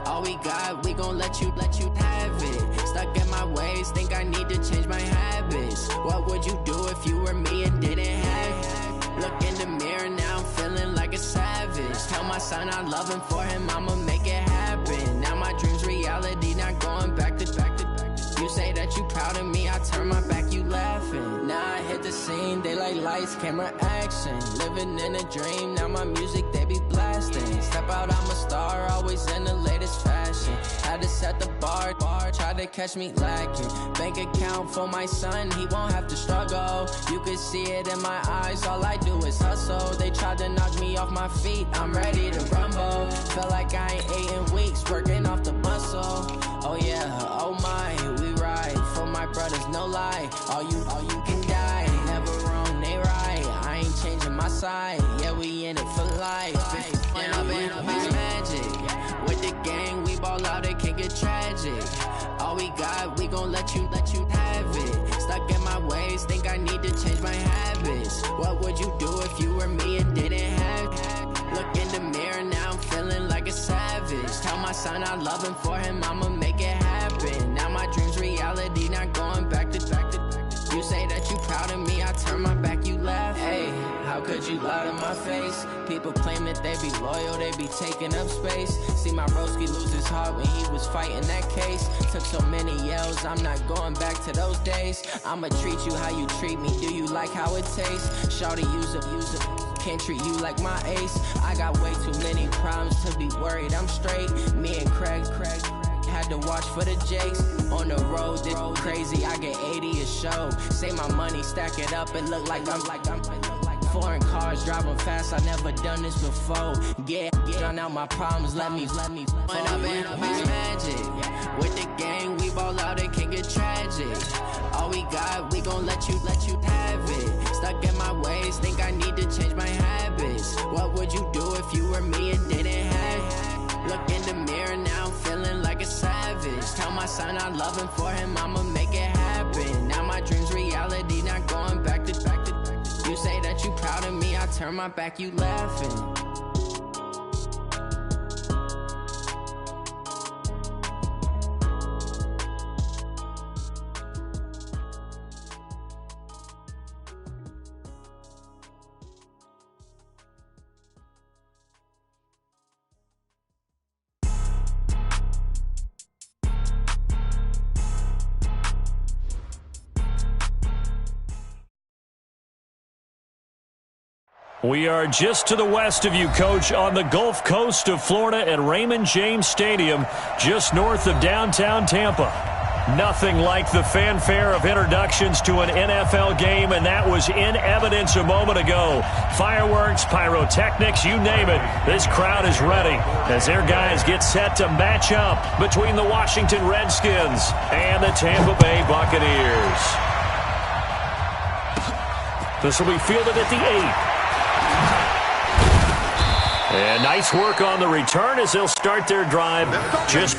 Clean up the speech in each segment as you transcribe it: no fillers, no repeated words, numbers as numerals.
All we got, we gon' let you have it. Stuck in my ways, think I need to change my habits. What would you do if you were me and didn't have it? Look in the mirror, now I'm feeling like a savage. Tell my son I love him, for him I'ma make it happen. Now my dream's reality, not going back to. You say that you proud of me, I turn my back, you laughing. Now I hit the scene, they like lights, camera, action. Living in a dream, now my music, they be blasting. Step out, I'm a star, always in the latest fashion. Had to set the bar, try to catch me lacking. Bank account for my son, he won't have to struggle. You can see it in my eyes, all I do is hustle. They tried to knock me off my feet, I'm ready to rumble. Feel like I ain't ate in weeks, working off the muscle. Oh yeah, oh my, we ride for my brothers, no lie. All you can die, never wrong, they right. I ain't changing my side, yeah, we in it for life. It's magic. With the gang, we ball out, it can get tragic. All we got, we gon' let you have it. Stuck in my ways, think I need to change my habits. What would you do if you were me and didn't have it? Look in the mirror, now I'm feeling like a savage. Tell my son I love him, for him I'ma make it happen. Now my dream's reality, not going back to. You say that you proud of me, I turn my back, you laugh. Hey, how could you lie to my face? People claim that they be loyal, they be taking up space. See my broski lose his heart when he was fighting that case. Took so many yells, I'm not going back to those days. I'ma treat you how you treat me, do you like how it tastes? Shawty, use it. Can't treat you like my ace. I got way too many problems to be worried, I'm straight. Me and Craig had to watch for the Jakes. On the road, this crazy, I get 80 a show. Say my money, stack it up, and look like I'm foreign cars, driving fast, I never done this before. Get on out my problems, let me When up in it's magic. With the gang, we ball out, it can get tragic. All we got, we gon' let you have it. Stuck in my ways, think I need to change my habits. What would you do if you were me and didn't have it? Look in the mirror, now I'm feeling like a savage. Tell my son I love him, for him I'ma make it happen. Now my dream's reality, not going back to. You say that you proud of me, I turn my back, you laughing. We are just to the west of you, Coach, on the Gulf Coast of Florida at Raymond James Stadium, just north of downtown Tampa. Nothing like the fanfare of introductions to an NFL game, and that was in evidence a moment ago. Fireworks, pyrotechnics, you name it. This crowd is ready as their guys get set to match up between the Washington Redskins and the Tampa Bay Buccaneers. This will be fielded at the 8. And nice work on the return as they'll start their drive just...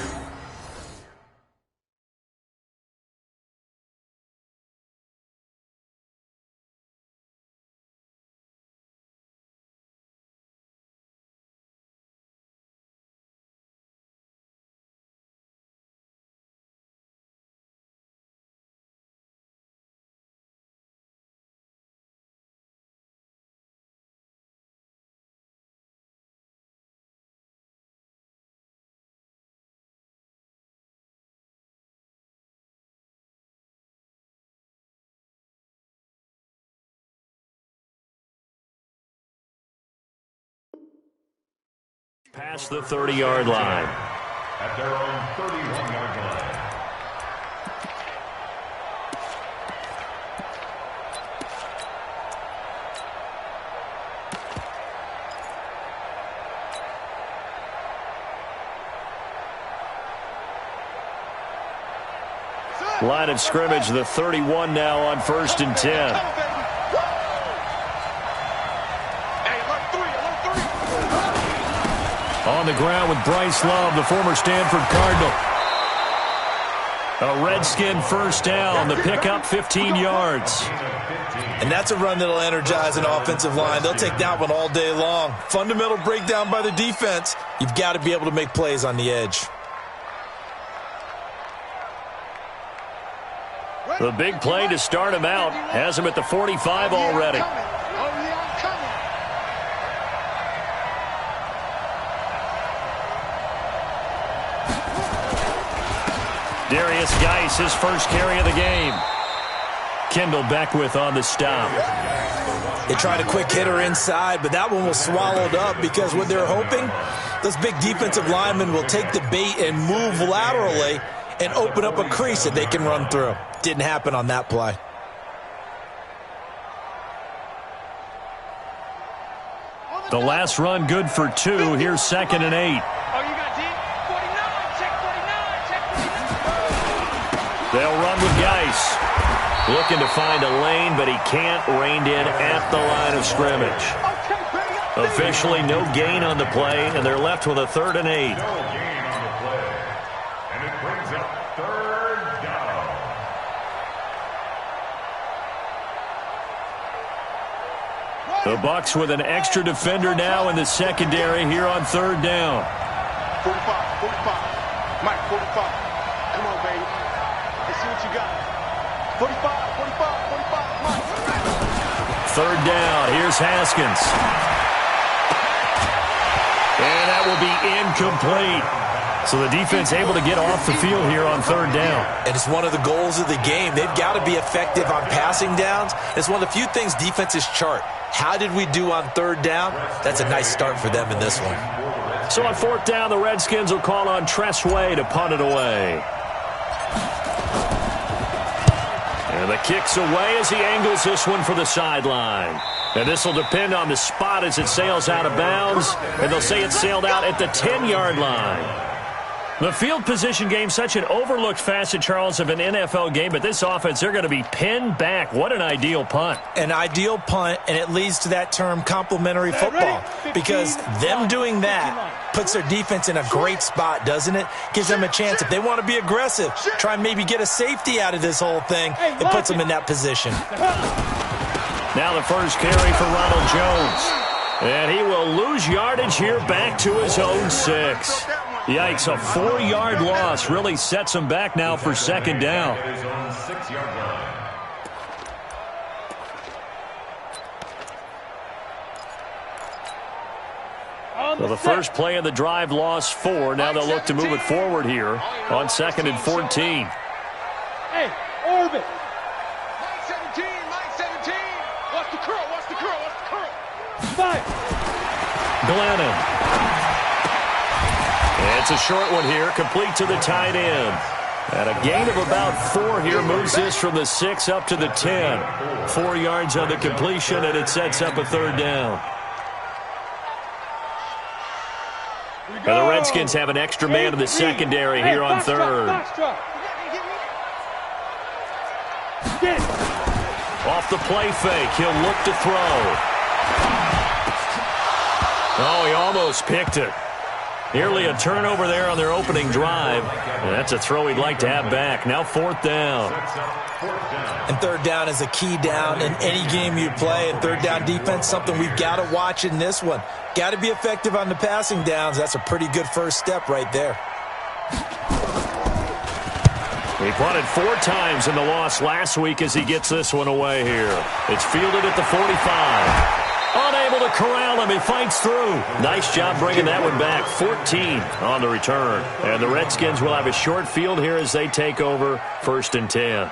past the 30-yard line. At their own 31-yard line. Line of scrimmage, the 31 now on 1st and 10. On the ground with Bryce Love, the former Stanford Cardinal. A Redskin first down, the pickup 15 yards. And that's a run that'll energize an offensive line. They'll take that one all day long. Fundamental breakdown by the defense. You've got to be able to make plays on the edge. The big play to start him out has him at the 45 already. Darius Geis, his first carry of the game. Kendall Beckwith on the stop. They tried a quick hitter inside, but that one was swallowed up because what they're hoping, those big defensive linemen will take the bait and move laterally and open up a crease that they can run through. Didn't happen on that play. The last run good for 2. Here's 2nd and 8. They'll run with Geis. Looking to find a lane, but he can't. Reined in at the line of scrimmage. Officially no gain on the play, and they're left with a 3rd and 8. No gain on the play. And it brings up 3rd down. The Bucs with an extra defender now in the secondary here on 3rd down. 45, 45. Mike, 45. Come on, baby. Let's see what you got. 45, 45, 45. Mike. 3rd down. Here's Haskins. And that will be incomplete. So the defense able to get off the field here on 3rd down. And it's one of the goals of the game. They've got to be effective on passing downs. It's one of the few things defenses chart. How did we do on 3rd down? That's a nice start for them in this one. So on 4th down, the Redskins will call on Tressway to punt it away. And the kick's away as he angles this one for the sideline. And this will depend on the spot as it sails out of bounds. And they'll say it sailed out at the 10-yard line. The field position game, such an overlooked facet, Charles, of an NFL game. But this offense, they're going to be pinned back. What an ideal punt. An ideal punt, and it leads to that term complementary football. Because them doing that puts their defense in a great spot, doesn't it? Gives them a chance. If they want to be aggressive, try and maybe get a safety out of this whole thing, it puts them in that position. Now the first carry for Ronald Jones. And he will lose yardage here back to his own 6. Yikes, a 4-yard loss really sets him back now for 2nd down. His own 6-yard line. So the first play of the drive lost 4. Now they'll look to move it forward here on 2nd and 14. Hey, Orbit. Mike 17, Mike 17. Watch the curl, watch the curl, watch the curl. 5. Glennon. It's a short one here, complete to the tight end. And a gain of about 4 here moves this from the 6 up to the 10. 4 yards on the completion, and it sets up a 3rd down. And the Redskins have an extra man in the secondary here on 3rd. Off the play fake, he'll look to throw. Oh, he almost picked it. Nearly a turnover there on their opening drive. And that's a throw he'd like to have back. Now 4th down. And 3rd down is a key down in any game you play. And 3rd down defense, something we've got to watch in this one. Got to be effective on the passing downs. That's a pretty good first step right there. He punted 4 times in the loss last week as he gets this one away here. It's fielded at the 45. Unable to corral him. He fights through. Nice job bringing that one back. 14 on the return. And the Redskins will have a short field here as they take over 1st and 10.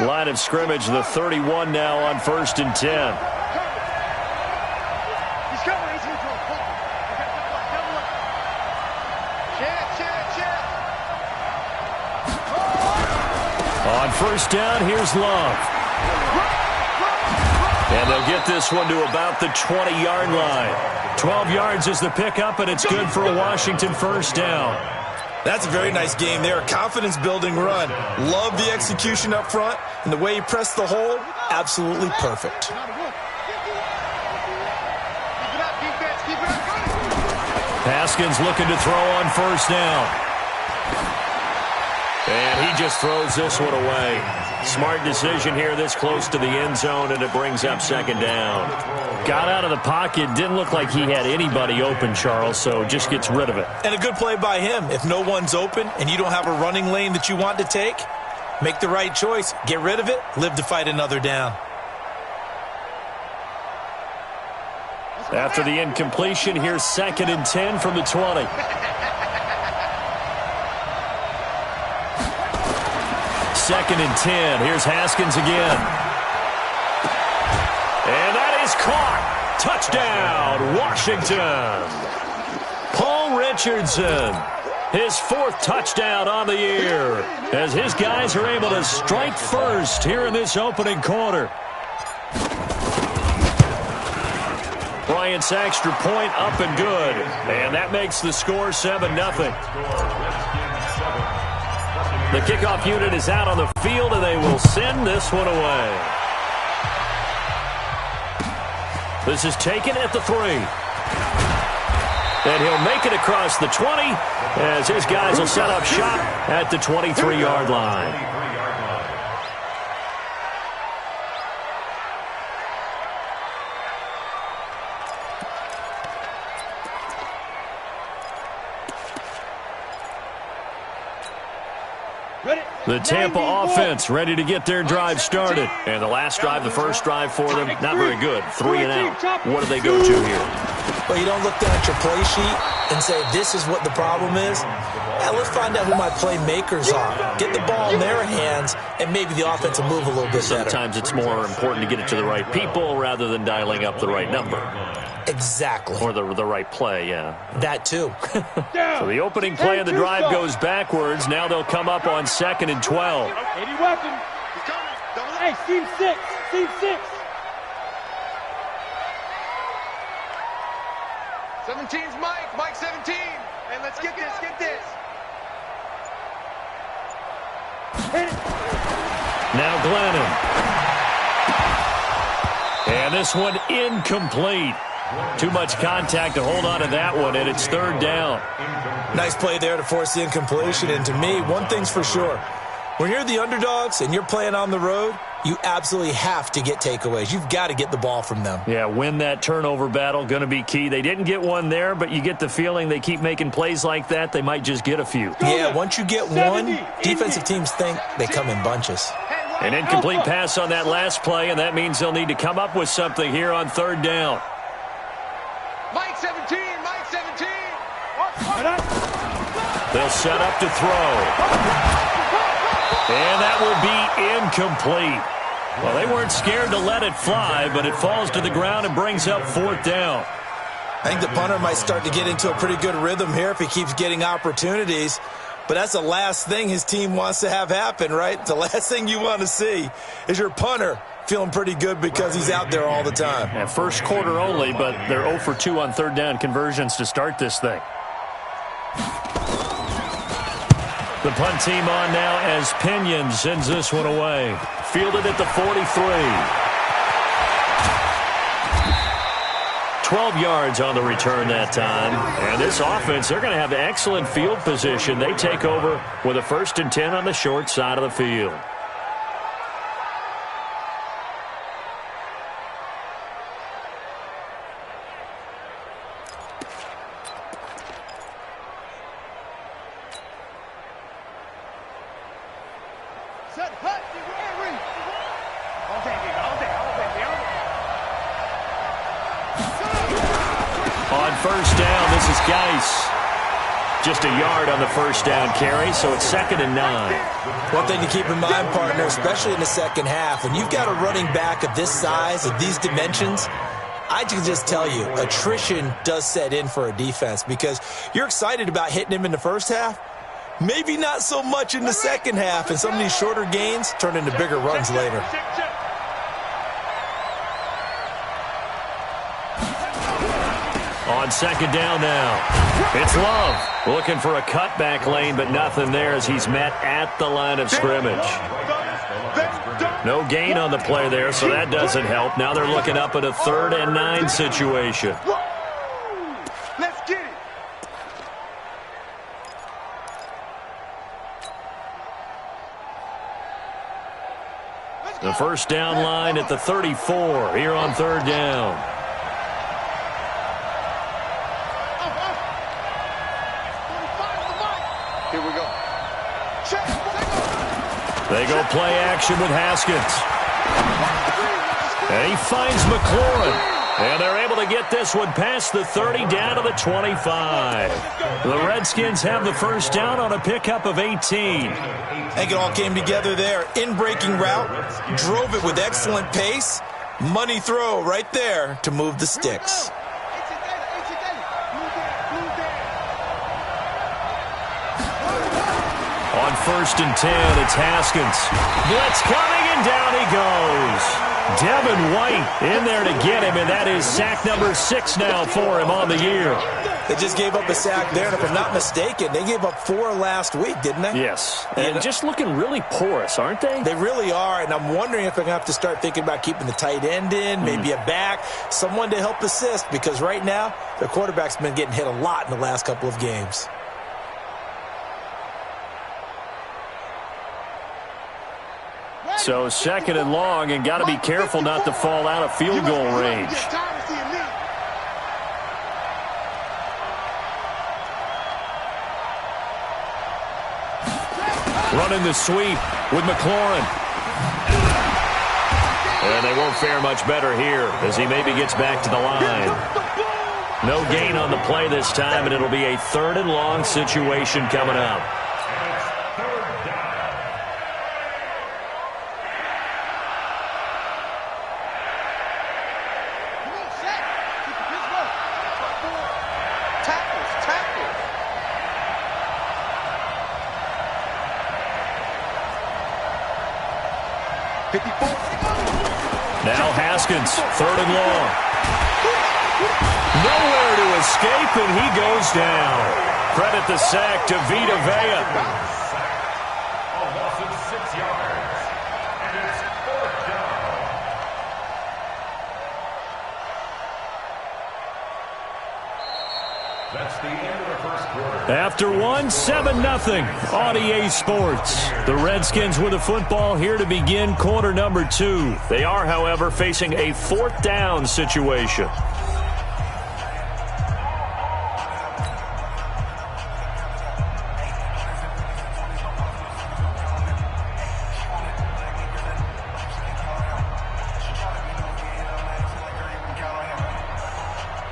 Line of scrimmage, the 31 now on 1st and 10. He's coming, he's going to throw. On 1st down, here's Love. And they'll get this one to about the 20-yard line. 12 yards is the pickup, and it's good for a Washington 1st down. That's a very nice game there. Confidence-building run. Love the execution up front, and the way he pressed the hole, absolutely perfect. Haskins looking to throw on 1st down. And he just throws this one away. Smart decision here this close to the end zone, and it brings up second down. Got out of the pocket. Didn't look like he had anybody open, Charles, so just gets rid of it. And a good play by him. If no one's open and you don't have a running lane that you want to take, make the right choice. Get rid of it. Live to fight another down. After the incompletion, here's 2nd and 10 from the 20. Second and 10. Here's Haskins again. And that is caught. Touchdown, Washington. Paul Richardson, his 4th touchdown on the year, as his guys are able to strike first here in this opening quarter. Bryant's extra point up and good. And that makes the score 7-0. The kickoff unit is out on the field, and they will send this one away. This is taken at the 3. And he'll make it across the 20 as his guys will set up shop at the 23-yard line. The Tampa offense ready to get their drive started. And the last drive, the first drive for them, not very good. 3 and out. What do they go to here? Well, you don't look down at your play sheet and say, this is what the problem is. Now, let's find out who my playmakers are. Get the ball in their hands, and maybe the offense will move a little bit better. Sometimes it's more important to get it to the right people rather than dialing up the right number. Exactly. Or the right play, yeah. That too. So the opening play of the drive goes backwards. Now they'll come up on 2nd and 12. 80 weapon. Hey, team 6. Team 6. 17's Mike. Mike 17. And let's get this. Get this. Now Glennon. And this one incomplete. Too much contact to hold on to that one, and it's 3rd down. Nice play there to force the incompletion. And to me, one thing's for sure. When you're the underdogs and you're playing on the road, you absolutely have to get takeaways. You've got to get the ball from them. Yeah, win that turnover battle, going to be key. They didn't get one there, but you get the feeling they keep making plays like that, they might just get a few. Yeah, once you get one, defensive teams think they come in bunches. An incomplete pass on that last play, and that means they'll need to come up with something here on 3rd down. Mike 17. Mike 17. They'll set up to throw. And that will be incomplete. Well, they weren't scared to let it fly, but it falls to the ground and brings up 4th down. I think the punter might start to get into a pretty good rhythm here if he keeps getting opportunities. But that's the last thing his team wants to have happen, right? The last thing you want to see is your punter feeling pretty good because he's out there all the time. Yeah, first quarter only, but they're 0 for 2 on 3rd down conversions to start this thing. The punt team on now as Pinion sends this one away. Fielded at the 43. 12 yards on the return that time. And this offense, they're going to have excellent field position. They take over with a 1st and 10 on the short side of the field. On 1st down, this is Geis. Just a yard on the 1st down carry, so it's 2nd and 9. One thing to keep in mind, partner, especially in the second half, when you've got a running back of this size, of these dimensions, I can just tell you, attrition does set in for a defense because you're excited about hitting him in the first half, maybe not so much in the second half, and some of these shorter gains turn into bigger runs later. On 2nd down now, it's Love looking for a cutback lane, but nothing there as he's met at the line of scrimmage. No gain on the play there, so that doesn't help. Now they're looking up at a 3rd and 9 situation. Let's get it. The first down line at the 34 here on third down. Here we go. They go play action with Haskins. And he finds McLaurin. And they're able to get this one past the 30 down to the 25. The Redskins have the first down on a pickup of 18. I think it all came together there. In-breaking route, drove it with excellent pace. Money throw right there to move the sticks. On 1st and 10, it's Haskins. Blitz coming, and down he goes. Devin White in there to get him, and that is sack number 6 now for him on the year. They just gave up a sack there, and if I'm not mistaken, they gave up 4 last week, didn't they? Yes, and just looking really porous, aren't they? They really are, and I'm wondering if they're going to have to start thinking about keeping the tight end in, maybe a back, someone to help assist, because right now, their quarterback's been getting hit a lot in the last couple of games. So 2nd and long, and got to be careful not to fall out of field goal range. Running the sweep with McLaurin. And they won't fare much better here as he maybe gets back to the line. No gain on the play this time, and it'll be a 3rd and long situation coming up. Now Haskins, 3rd and long. Nowhere to escape, and he goes down. Credit the sack to Vita Vea. A loss of 6 yards, and it's 4th down. That's the end of the first quarter. After one, 7-0 on EA Sports. The Redskins with the football here to begin quarter number 2. They are, however, facing a 4th down situation.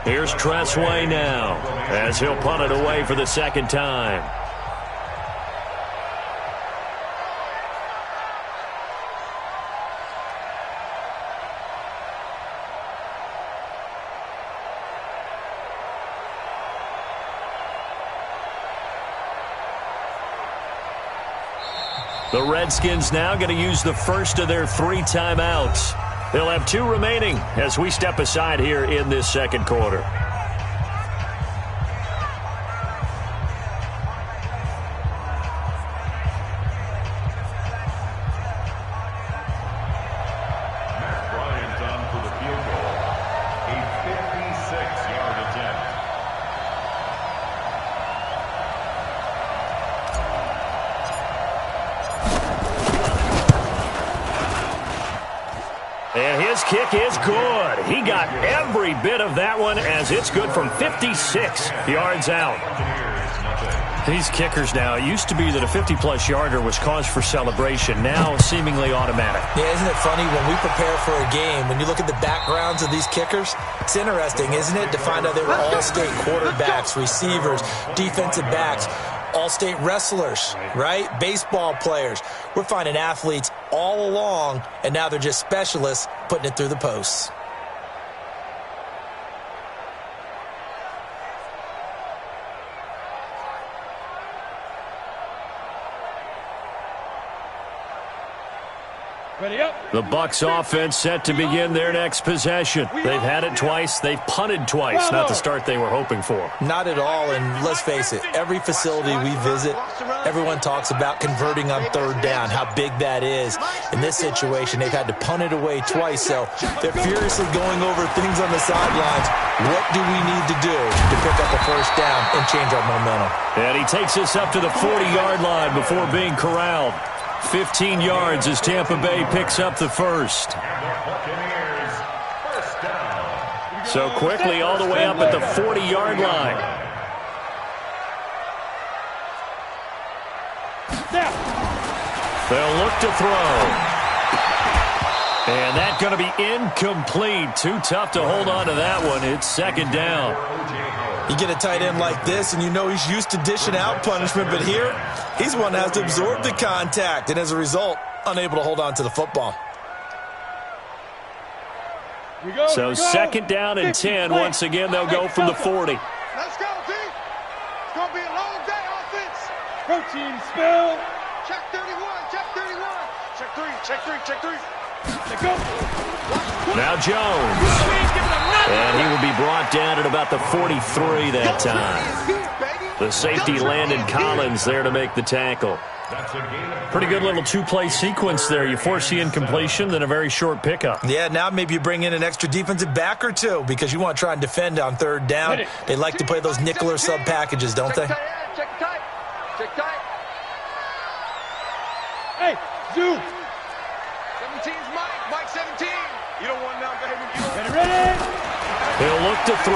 Here's Tressway now as he'll punt it away for the 2nd time. The Redskins now going to use the first of their 3 timeouts. They'll have 2 remaining as we step aside here in this 2nd quarter. Matt Bryant on for the field goal. A 56-yard attempt. And his kick is good. He got every bit of that one as it's good from 56 yards out. These kickers now, it used to be that a 50-plus yarder was cause for celebration. Now seemingly automatic. Yeah, isn't it funny when we prepare for a game, when you look at the backgrounds of these kickers, it's interesting, isn't it, to find out they were all-state quarterbacks, receivers, defensive backs, all-state wrestlers, right? Baseball players. We're finding athletes all along, and now they're just specialists putting it through the posts. The Bucs offense set to begin their next possession. They've had it twice. They've punted twice. Not the start they were hoping for. Not at all, and let's face it, every facility we visit, everyone talks about converting on 3rd down, how big that is. In this situation, they've had to punt it away twice, so they're furiously going over things on the sidelines. What do we need to do to pick up a 1st down and change our momentum? And he takes us up to the 40-yard line before being corralled. 15 yards as Tampa Bay picks up the first. So quickly all the way up at the 40-yard line. They'll look to throw. And that's going to be incomplete. Too tough to hold on to that one. It's second down. You get a tight end like this, and you know he's used to dishing out punishment, but here, he's one that has to absorb the contact, and as a result, unable to hold on to the football. So second down and 10. Once again, they'll go from the 40. Let's go, D. It's going to be a long day, offense. Protein spill. Check 31, check 31. Check 3, check 3, check 3. Now Jones. And he will be brought down at about the 43 that time. The safety Landon Collins there to make the tackle. Pretty good little two-play sequence there. You force the incompletion, then a very short pickup. Yeah, now maybe you bring in an extra defensive back or two because you want to try and defend on third down. They like to play those nickel or sub packages, don't they? Check tight. Check tight. Hey, Zoo. 17's Mike. Mike 17. You don't want now, baby. You don't want Ready? He'll look to throw.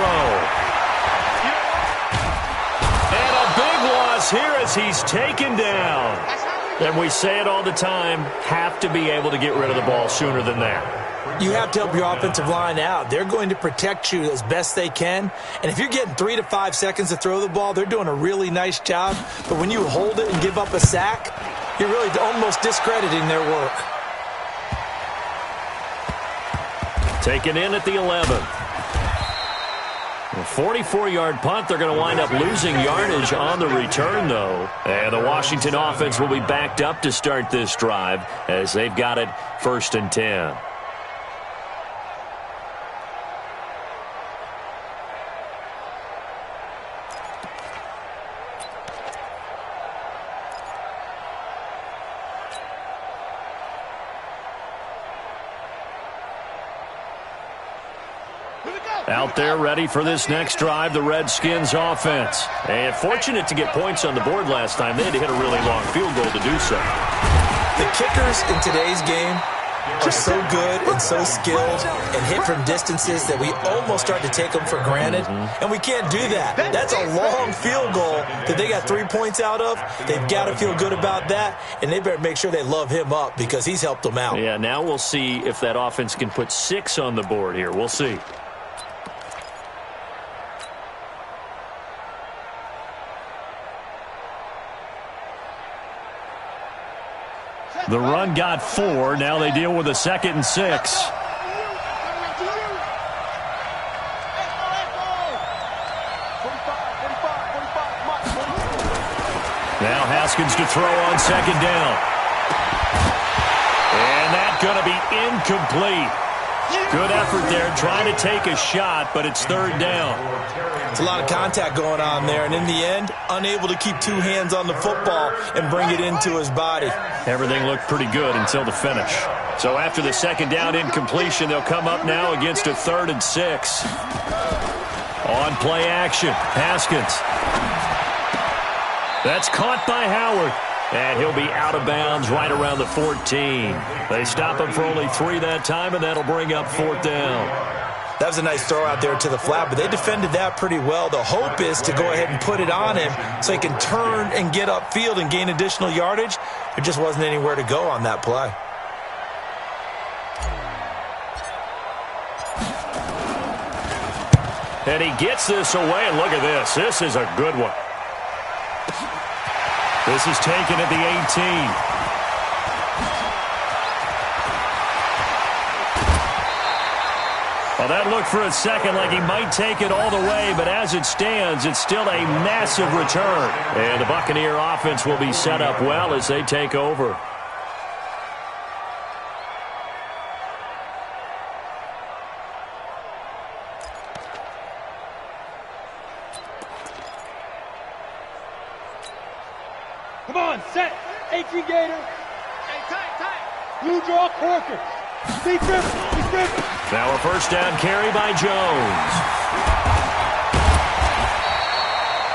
And a big loss here as he's taken down. And we say it all the time, have to be able to get rid of the ball sooner than that. You have to help your offensive line out. They're going to protect you as best they can. And if you're getting 3 to 5 seconds to throw the ball, they're doing a really nice job. But when you hold it and give up a sack, you're really almost discrediting their work. Taken in at the 11. A 44-yard punt. They're going to wind up losing yardage on the return, though. And the Washington offense will be backed up to start this drive as they've got it 1st and 10. Out there ready for this next drive, the Redskins offense. And fortunate to get points on the board last time. They had to hit a really long field goal to do so. The kickers in today's game are so good and so skilled and hit from distances that we almost start to take them for granted. And we can't do that. That's a long field goal that they got 3 points out of. They've got to feel good about that, and they better make sure they love him up because he's helped them out. Yeah, now we'll see if that offense can put 6 on the board here. We'll see. The run got 4. Now they deal with a 2nd and 6. Now Haskins to throw on 2nd down. And that's going to be incomplete. Good effort there, trying to take a shot, but it's 3rd down. It's a lot of contact going on there, and in the end, unable to keep 2 hands on the football and bring it into his body. Everything looked pretty good until the finish. So after the 2nd down incompletion, they'll come up now against a 3rd and 6. On play action, Haskins. That's caught by Howard. And he'll be out of bounds right around the 14. They stop him for only 3 that time, and that'll bring up 4th down. That was a nice throw out there to the flat, but they defended that pretty well. The hope is to go ahead and put it on him so he can turn and get upfield and gain additional yardage. There just wasn't anywhere to go on that play. And he gets this away, and look at this. This is a good one. This is taken at the 18. Well, that looked for a second like he might take it all the way, but as it stands, it's still a massive return. And the Buccaneer offense will be set up well as they take over. Come on, set. 18 Gator. Hey, tight. Blue draw Corker. Speed grip. Now a 1st down carry by Jones.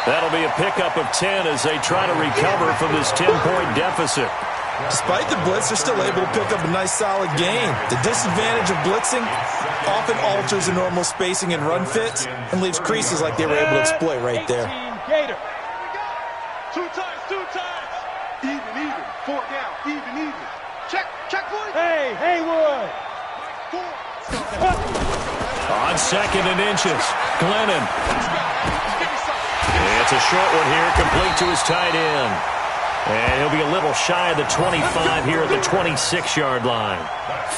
That'll be a pickup of 10 as they try to recover from this 10-point deficit. Despite the blitz, they're still able to pick up a nice solid gain. The disadvantage of blitzing often alters the normal spacing and run fits and leaves creases like they were able to exploit right there. Gator. Two times. Even. 4 down. Even. Check, boys. Hey, Haywood. 4. On 2nd and inches, Glennon. It's a short one here, complete to his tight end. And he'll be a little shy of the 25 here at the 26-yard line.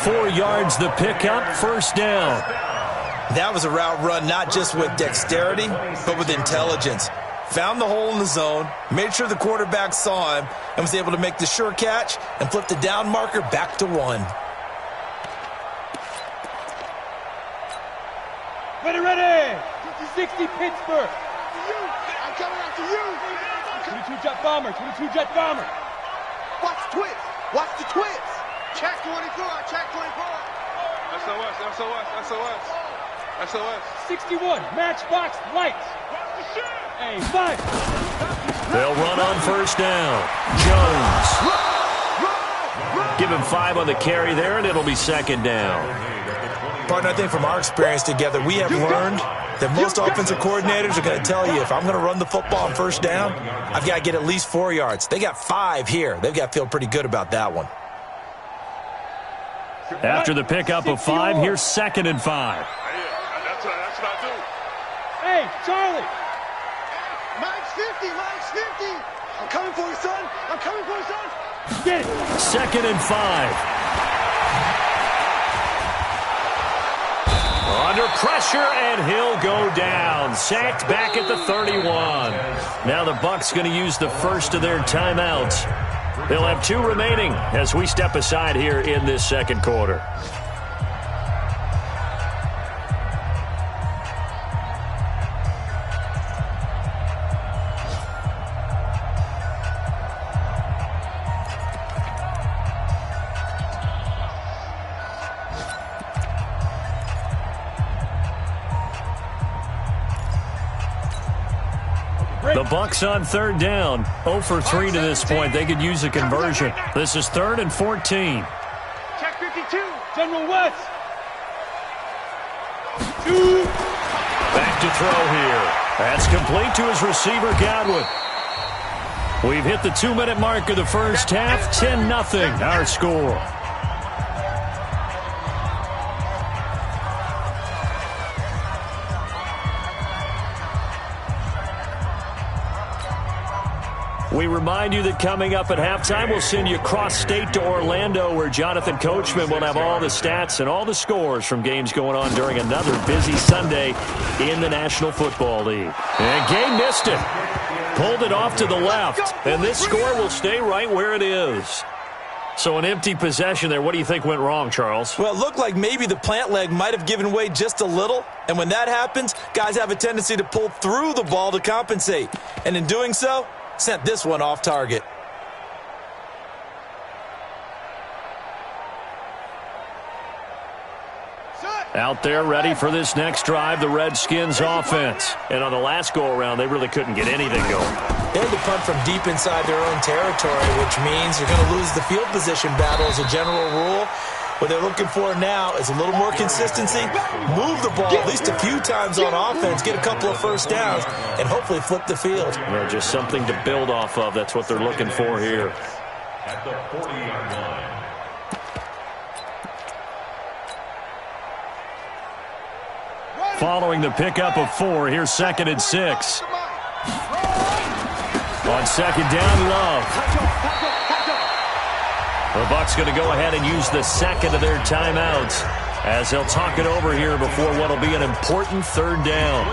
4 yards the pickup, first down. That was a route run not just with dexterity, but with intelligence. Found the hole in the zone, made sure the quarterback saw him, and was able to make the sure catch and flip the down marker back to 1. Ready. 60 Pittsburgh. I'm coming after you. 22 jet bomber. Watch the twist. Check 24. SOS. 61 Matchbox Lights. Hey, 5. They'll run on first down. Jones. Give him 5 on the carry there, and it'll be 2nd down. Partner, I think from our experience together, we have learned that most offensive coordinators are going to tell you, if I'm going to run the football on first down, I've got to get at least 4 yards. They got 5 here. They've got to feel pretty good about that one. After the pickup of 5, here's 2nd and 5. That's what I do. Hey, Charlie. Mike's 50. I'm coming for you, son. Get it. 2nd and 5. Under pressure, and he'll go down. Sacked back at the 31. Now the Bucs going to use the first of their timeouts. They'll have 2 remaining as we step aside here in this second quarter. The Bucs on 3rd down. 0 for 3 to this point. They could use a conversion. This is 3rd and 14. Check 52. General West. 2. Back to throw here. That's complete to his receiver, Godwin. We've hit the 2-minute mark of the first half. 10-0 our score. We remind you that coming up at halftime, we'll send you cross-state to Orlando, where Jonathan Coachman will have all the stats and all the scores from games going on during another busy Sunday in the National Football League. And Gay missed it. Pulled it off to the left, and this score will stay right where it is. So an empty possession there. What do you think went wrong, Charles? Well, it looked like maybe the plant leg might have given way just a little, and when that happens, guys have a tendency to pull through the ball to compensate. And in doing so, sent this one off target. Out there ready for this next drive, the Redskins offense. And on the last go-around, they really couldn't get anything going. They had to punt from deep inside their own territory, which means you're going to lose the field position battle as a general rule. What they're looking for now is a little more consistency, move the ball at least a few times on offense, get a couple of first downs, and hopefully flip the field. Well, just something to build off of. That's what they're looking for here. At the 40-yard line. Following the pickup of 4, here's 2nd and 6. On 2nd down, Love. The Bucs going to go ahead and use the 2nd of their timeouts as they'll talk it over here before what will be an important 3rd down.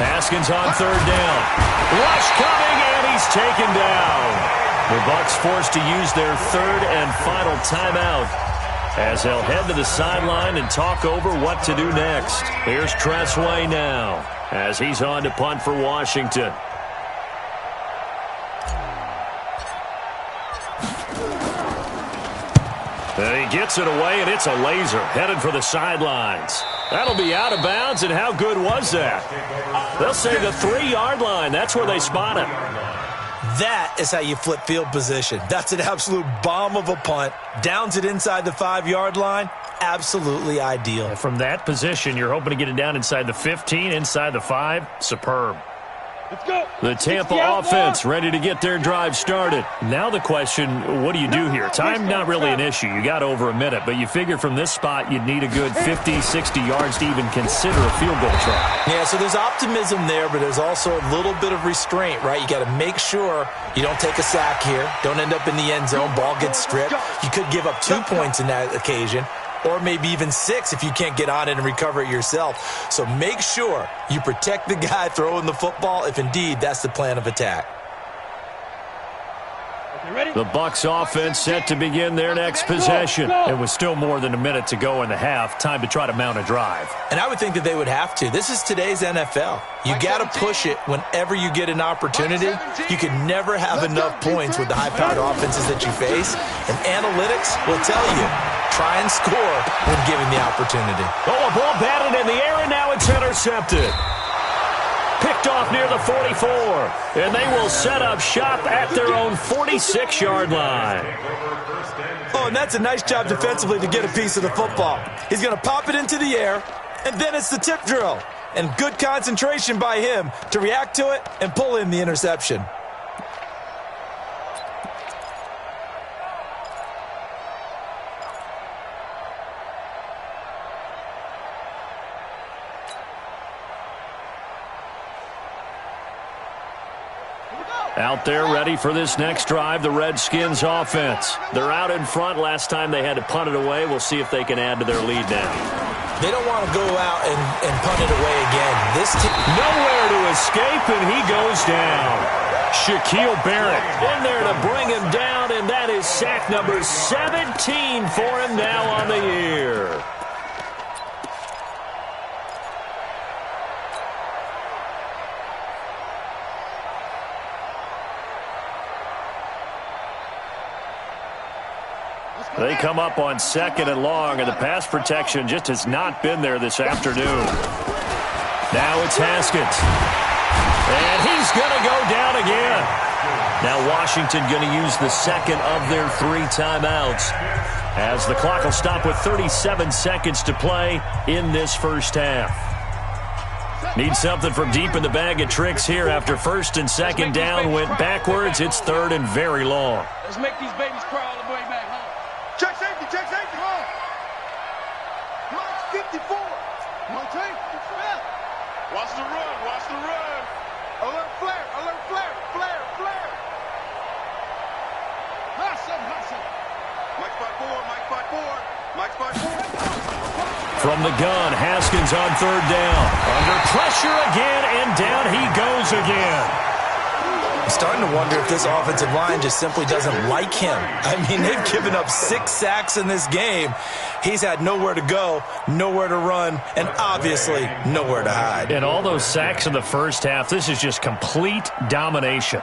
Haskins on 3rd down. Rush coming, and he's taken down. The Bucs forced to use their 3rd and final timeout as they'll head to the sideline and talk over what to do next. Here's Tressway now as he's on to punt for Washington. And he gets it away, and it's a laser headed for the sidelines. That'll be out of bounds, and how good was that? They'll say the 3-yard line. That's where they spot it. That is how you flip field position. That's an absolute bomb of a punt. Downs it inside the 5-yard line. Absolutely ideal. And from that position, you're hoping to get it down inside the 15, inside the 5. Superb. Let's go. The Tampa offense ready to get their drive started. Now the question, what do you do here? Time not really an issue. You got over a minute, but you figure from this spot you'd need a good 50, 60 yards to even consider a field goal try. Yeah, so there's optimism there, but there's also a little bit of restraint, right? You got to make sure you don't take a sack here. Don't end up in the end zone. Ball gets stripped. You could give up 2 points in that occasion, or maybe even 6 if you can't get on it and recover it yourself. So make sure you protect the guy throwing the football if indeed that's the plan of attack. The Bucs offense set to begin their next possession. It was still more than a minute to go in the half. Time to try to mount a drive. And I would think that they would have to. This is today's NFL. You got to push it whenever you get an opportunity. You can never have enough points with the high-powered offenses that you face. And analytics will tell you, try and score when given the opportunity. Oh, a ball batted in the air, and now it's intercepted. Picked off near the 44, and they will set up shop at their own 46-yard line. Oh, and that's a nice job defensively to get a piece of the football. He's going to pop it into the air, and then it's the tip drill. And good concentration by him to react to it and pull in the interception. Out there ready for this next drive, the Redskins offense. They're out in front. Last time they had to punt it away. We'll see if they can add to their lead now. They don't want to go out and punt it away again. This team nowhere to escape, and he goes down. Shaquille Barrett in there to bring him down, and that is sack number 17 for him now on the year. They come up on 2nd and long, and the pass protection just has not been there this afternoon. Now it's Haskins. And he's going to go down again. Now Washington going to use the second of their 3 timeouts, as the clock will stop with 37 seconds to play in this first half. Need something from deep in the bag of tricks here after 1st and 2nd down went backwards. It's 3rd and very long. Let's make these babies cry all the way back home. Check safety, check safety. Watch 54. My team. Watch the run, watch the run. Alert flare, alert flare, flare, flare. Hustle. Mike 5-4, Mike 5-4, Mike 5-4. From the gun, Haskins on 3rd down. Under pressure again, and down he goes again. I'm starting to wonder if this offensive line just simply doesn't like him. I mean, they've given up 6 sacks in this game. He's had nowhere to go, nowhere to run, and obviously nowhere to hide. And all those sacks in the first half, this is just complete domination.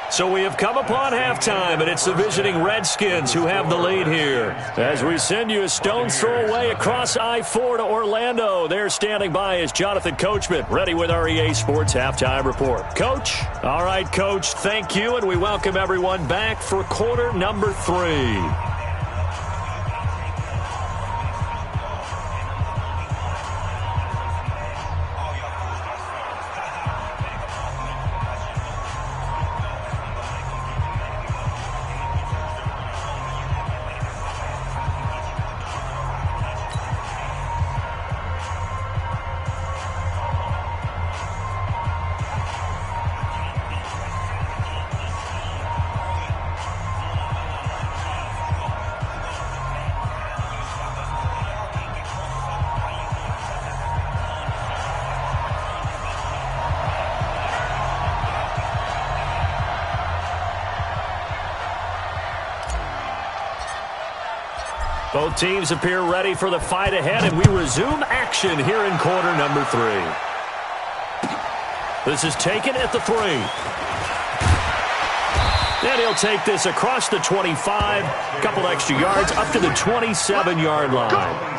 So we have come upon halftime, and it's the visiting Redskins who have the lead here. As we send you a stone's throw away across I-4 to Orlando, there standing by is Jonathan Coachman, ready with our EA Sports Halftime Report. Coach? All right, Coach, thank you, and we welcome everyone back for quarter number 3. Both teams appear ready for the fight ahead, and we resume action here in quarter number 3. This is taken at the 3. And he'll take this across the 25, a couple extra yards, up to the 27-yard line.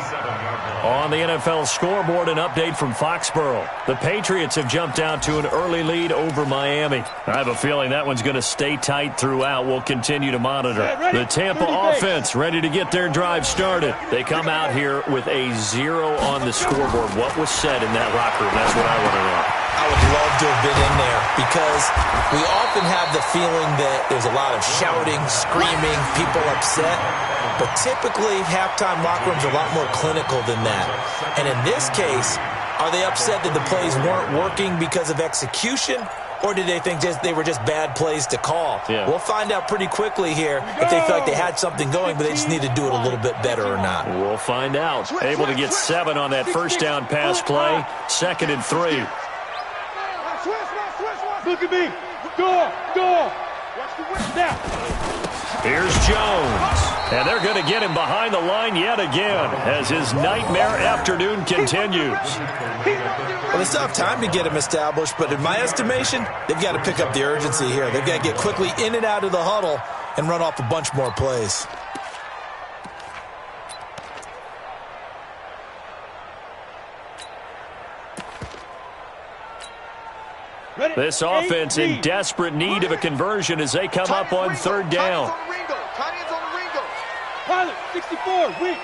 On the NFL scoreboard, an update from Foxborough. The Patriots have jumped out to an early lead over Miami. I have a feeling that one's going to stay tight throughout. We'll continue to monitor. The Tampa offense ready to get their drive started. They come out here with a 0 on the scoreboard. What was said in that locker room? That's what I want to know. I would love to have been in there because we often have the feeling that there's a lot of shouting, screaming, people upset. But typically, halftime locker rooms are a lot more clinical than that. And in this case, are they upset that the plays weren't working because of execution? Or did they think they were just bad plays to call? Yeah. We'll find out pretty quickly here if they feel like they had something going, but they just need to do it a little bit better or not. We'll find out. Able to get 7 on that first down pass play. 2nd and 3. Look at me. Go. Watch the win now. Here's Jones. And they're going to get him behind the line yet again as his nightmare afternoon continues. Well, they still have time to get him established, but in my estimation, they've got to pick up the urgency here. They've got to get quickly in and out of the huddle and run off a bunch more plays. This offense in desperate need of a conversion as they come up on 3rd down. Pilot, 64, weak.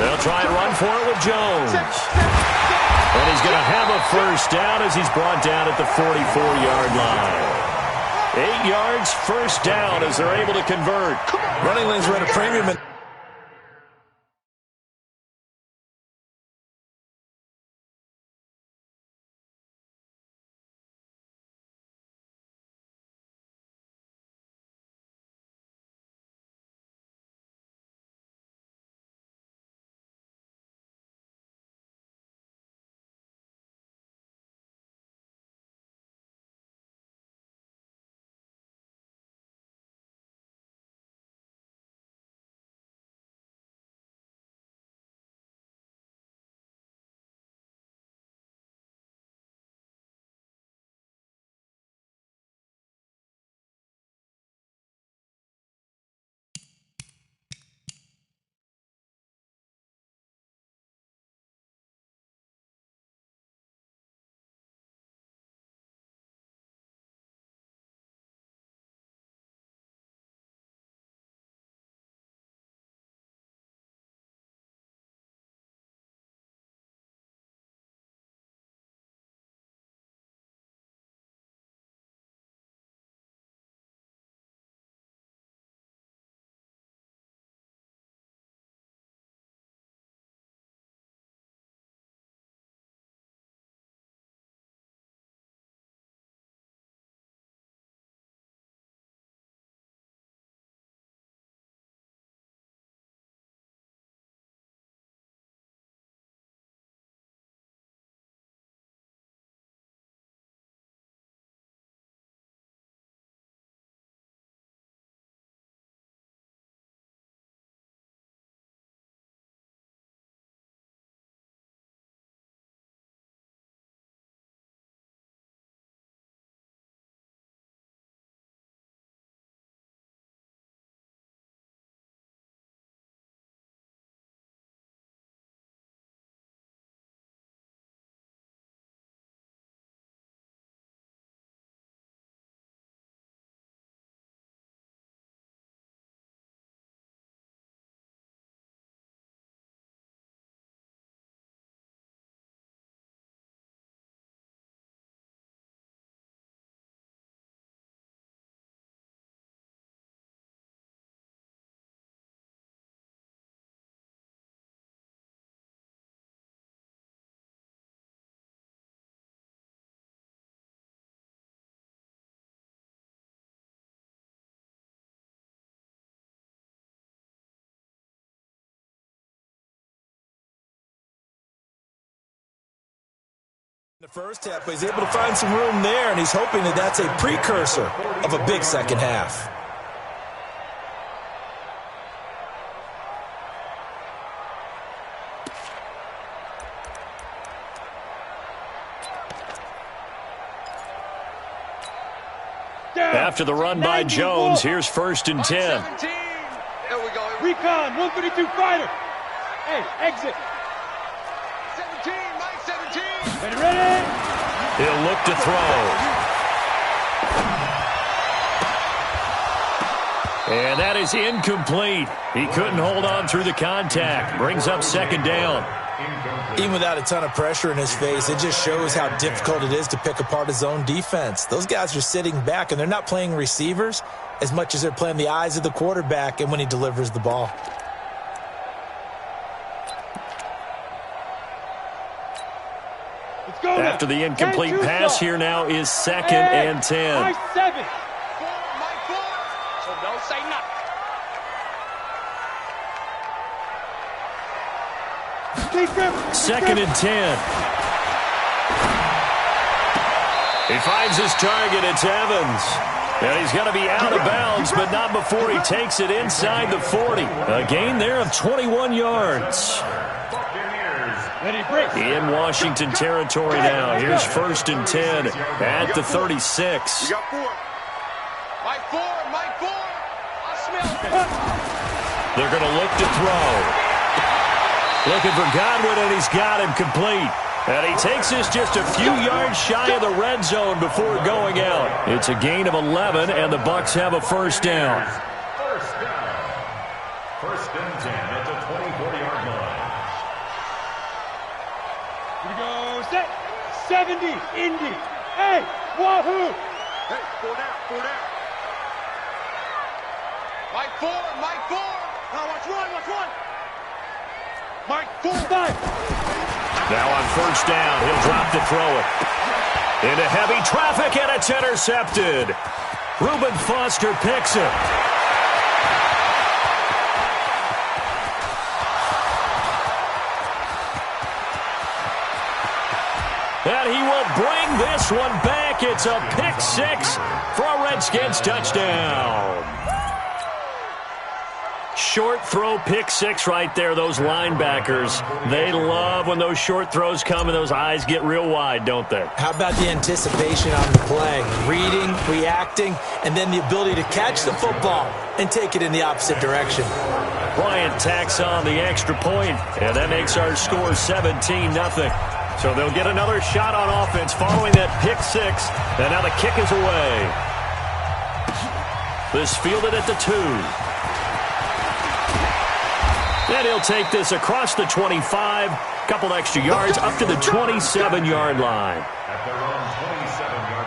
They'll try and run for it with Jones. And he's going to have a first down as he's brought down at the 44-yard line. 8 yards, first down as they're able to convert. Running lanes are at a premium. The first half, but he's able to find some room there, and he's hoping that that's a precursor of a big second half. After the run by Jones, here's 1st and 10. There we go. Recon, 132 fighter. Hey, exit. 17, Mike 17. Ready? He'll look to throw. And that is incomplete. He couldn't hold on through the contact. Brings up 2nd down. Even without a ton of pressure in his face, it just shows how difficult it is to pick apart his own defense. Those guys are sitting back, and they're not playing receivers as much as they're playing the eyes of the quarterback and when he delivers the ball. Let's go. After the incomplete pass, here now is 2nd and 10. Mike 7. Mike 4. So don't say nothing. 2nd and 10. He finds his target. It's Evans. And he's going to be out of bounds, but not before he takes it inside the 40. A gain there of 21 yards. In Washington territory now. Here's 1st and 10 at the 36. You got 4. Mike 4. Mike 4. I smell it. They're going to look to throw. Looking for Godwin, and he's got him complete. And he takes this just a few yards shy of the red zone before going out. It's a gain of 11, and the Bucs have a 1st down. 1st and 10 at the 24-yard line. Here we go. Set. 70. Indy. Hey, wahoo. Hey, 4 down. Mike 4. Mike 4. Now watch one. Mike 4. 5. Now on 1st down, he'll drop to throw it. Into heavy traffic, and it's intercepted. Reuben Foster picks it. And he will bring this one back. It's a pick 6 for a Redskins touchdown. Short throw, pick 6 right there. Those linebackers, they love when those short throws come and those eyes get real wide, don't they? How about the anticipation on the play? Reading, reacting, and then the ability to catch the football and take it in the opposite direction. Bryant tacks on the extra point, and that makes our score 17-0. So they'll get another shot on offense following that pick 6, and now the kick is away. This fielded at the 2. And he'll take this across the 25, couple extra yards up to the 27-yard line. At their own 27-yard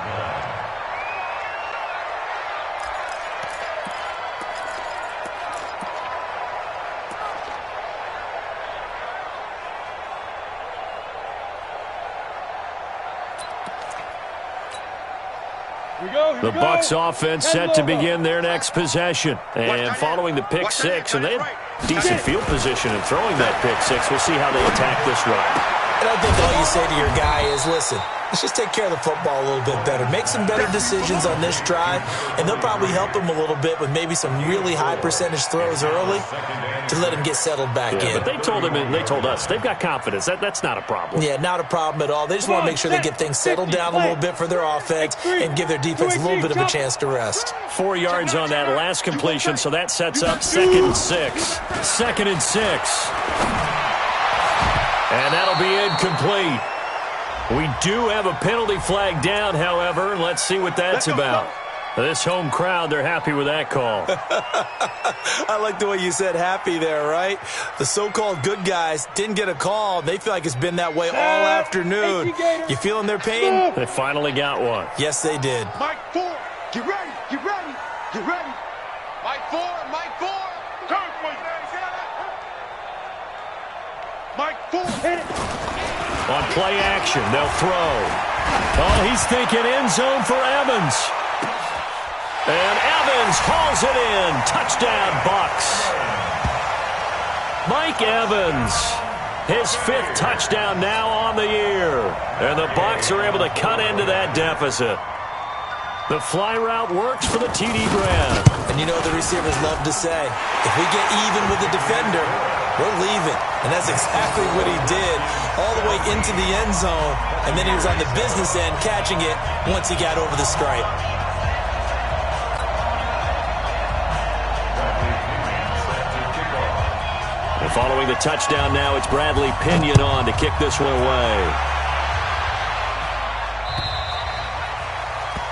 line. The Bucs offense set to begin their next possession. And following the pick 6, and they had decent field position in throwing that pick 6. We'll see how they attack this run. And I think all you say to your guy is, listen, let's just take care of the football a little bit better. Make some better decisions on this drive, and they'll probably help him a little bit with maybe some really high percentage throws early to let him get settled back in. But they told him, and they told us, they've got confidence. That's not a problem. Yeah, not a problem at all. They just want to make sure they get things settled down a little bit for their offense and give their defense a little bit of a chance to rest. 4 yards on that last completion, so that sets up 2nd and 6. 2nd and 6. And that'll be incomplete. We do have a penalty flag down, however. Let's see what that's about. This home crowd, they're happy with that call. I like the way you said happy there, right? The so-called good guys didn't get a call. They feel like it's been that way all afternoon. You feeling their pain? They finally got one. Yes, they did. Mike 4. Get ready. Mike 4. Mike 4. Hit it. On play action, they'll throw. Oh, he's thinking end zone for Evans. And Evans hauls it in. Touchdown, Bucs. Mike Evans, his 5th touchdown now on the year. And the Bucs are able to cut into that deficit. The fly route works for the TD Brown. And you know what the receivers love to say? If we get even with the defender, we're leaving. And that's exactly what he did, all the way into the end zone. And then he was on the business end catching it once he got over the stripe. And following the touchdown now, it's Bradley Pinion on to kick this one away.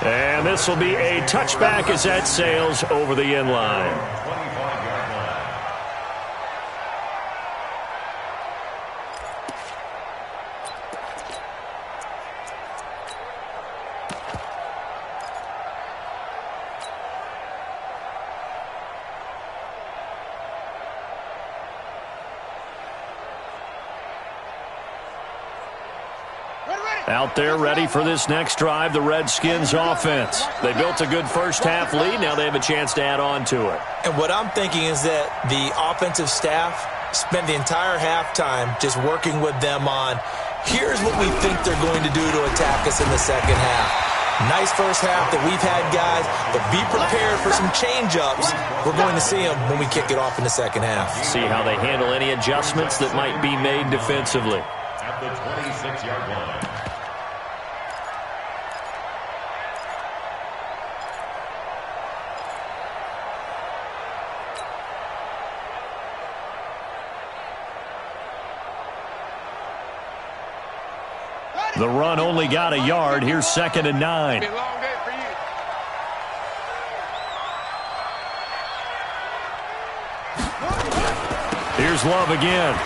And this will be a touchback as that sails over the end line. Out there ready for this next drive, the Redskins offense. They built a good first half lead. Now they have a chance to add on to it. And what I'm thinking is that the offensive staff spent the entire halftime just working with them on, here's what we think they're going to do to attack us in the second half. Nice first half that we've had, guys, but be prepared for some change-ups. We're going to see them when we kick it off in the second half. See how they handle any adjustments that might be made defensively. At the 26-yard line. The run only got a yard. Here's 2nd and 9. Here's Love again.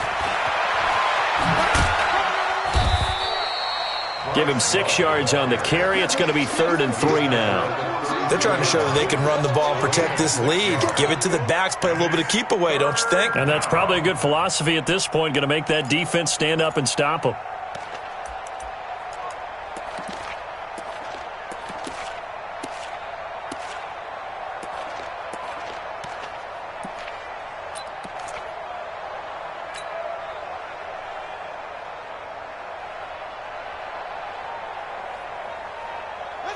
Give him 6 yards on the carry. It's going to be 3rd and 3 now. They're trying to show that they can run the ball and protect this lead. Give it to the backs, play a little bit of keep away, don't you think? And that's probably a good philosophy at this point. Going to make that defense stand up and stop them.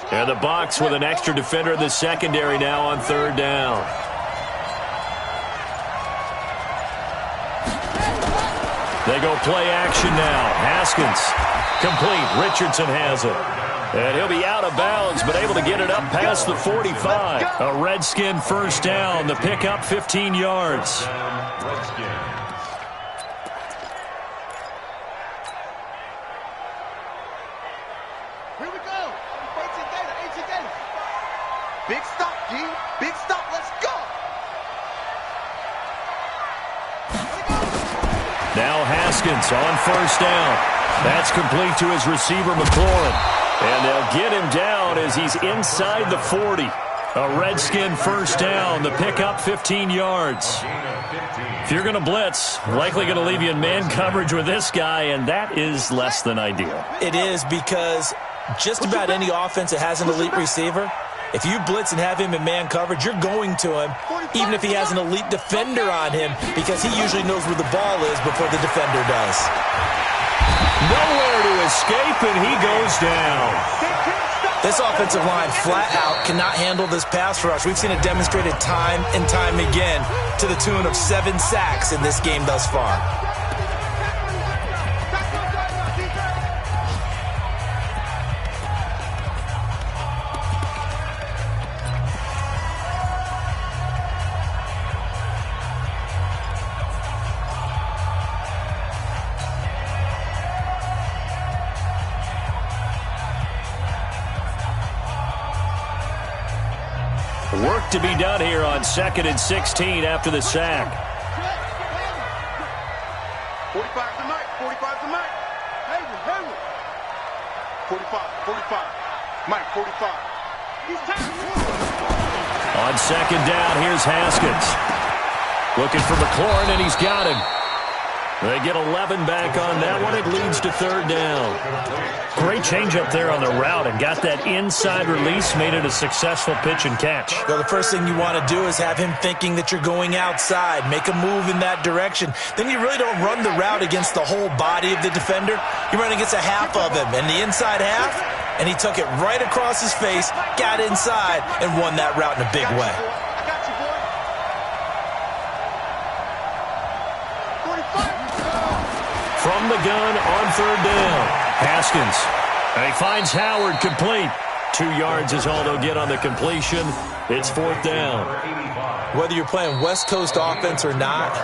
And the Bucs with an extra defender in the secondary now on 3rd down. They go play action now. Haskins complete. Richardson has it. And he'll be out of bounds, but able to get it up past the 45. A Redskin first down. The pickup 15 yards. Big stop, G. Big stop. Let's go. Now Haskins on 1st down. That's complete to his receiver, McLaurin. And they'll get him down as he's inside the 40. A Redskin first down. The pickup 15 yards. If you're going to blitz, likely going to leave you in man coverage with this guy, and that is less than ideal. It is, because just about any offense that has an elite receiver, if you blitz and have him in man coverage, you're going to him, even if he has an elite defender on him, because he usually knows where the ball is before the defender does. Nowhere to escape, and he goes down. This offensive line flat out cannot handle this pass rush. We've seen it demonstrated time and time again to the tune of 7 sacks in this game thus far. Work to be done here on 2nd and 16 after the sack. 45 tonight. 45 tonight. Hayward. 45. Mike, 45. On 2nd down, here's Haskins. Looking for McLaurin, and he's got him. They get 11 back on that one. It leads to 3rd down. Great change up there on the route and got that inside release, made it a successful pitch and catch. Well, the first thing you want to do is have him thinking that you're going outside, make a move in that direction. Then you really don't run the route against the whole body of the defender. You run against a half of him, and the inside half, and he took it right across his face, got inside, and won that route in a big way. From the gun on 3rd down. Haskins. And he finds Howard complete. 2 yards is all they'll get on the completion. It's 4th down. Whether you're playing West Coast offense or not,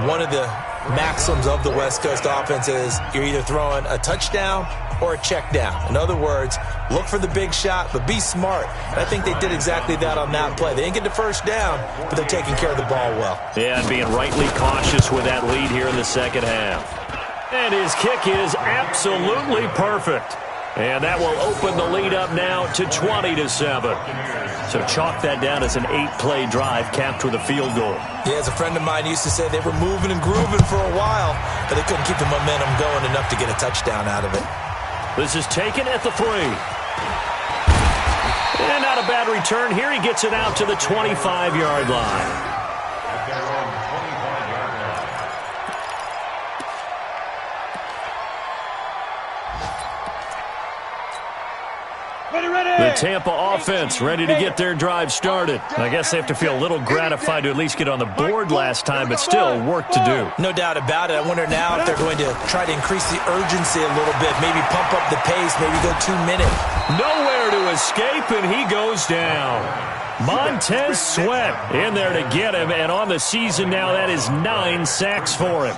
one of the maxims of the West Coast offense is you're either throwing a touchdown or a check down. In other words, look for the big shot, but be smart. And I think they did exactly that on that play. They didn't get the first down, but they're taking care of the ball well. Yeah, and being rightly cautious with that lead here in the second half. And his kick is absolutely perfect. And that will open the lead up now to 20-7. So chalk that down as an 8-play drive capped with a field goal. Yeah, as a friend of mine used to say, they were moving and grooving for a while, but they couldn't keep the momentum going enough to get a touchdown out of it. This is taken at the 3. And not a bad return here. He gets it out to the 25-yard line. The Tampa offense ready to get their drive started. I guess they have to feel a little gratified to at least get on the board last time, but still work to do. No doubt about it. I wonder now if they're going to try to increase the urgency a little bit, maybe pump up the pace, maybe go 2 minutes. Nowhere to escape, and he goes down. Montez Sweat in there to get him, and on the season now, that is 9 sacks for him.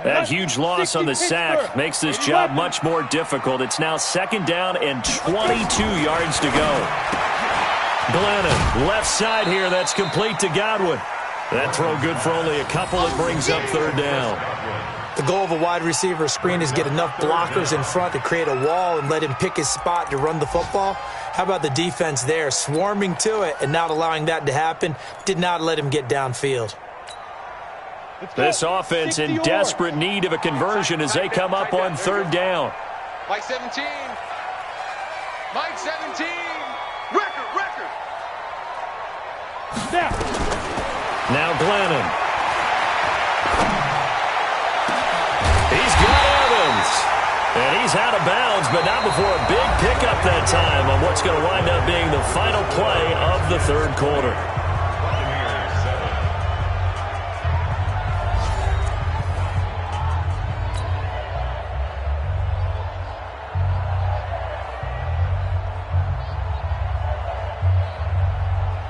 That huge loss on the sack makes this job much more difficult. It's now 2nd down and 22 yards to go. Glennon, left side here. That's complete to Godwin. That throw good for only a couple. It brings up 3rd down. The goal of a wide receiver screen is get enough blockers in front to create a wall and let him pick his spot to run the football. How about the defense there, swarming to it and not allowing that to happen? Did not let him get downfield. This offense in desperate need of a conversion as they come up on 3rd down. Mike 17. Mike 17. Record. Snap. Now Glennon. He's got Evans. And he's out of bounds, but not before a big pickup that time on what's going to wind up being the final play of the 3rd quarter.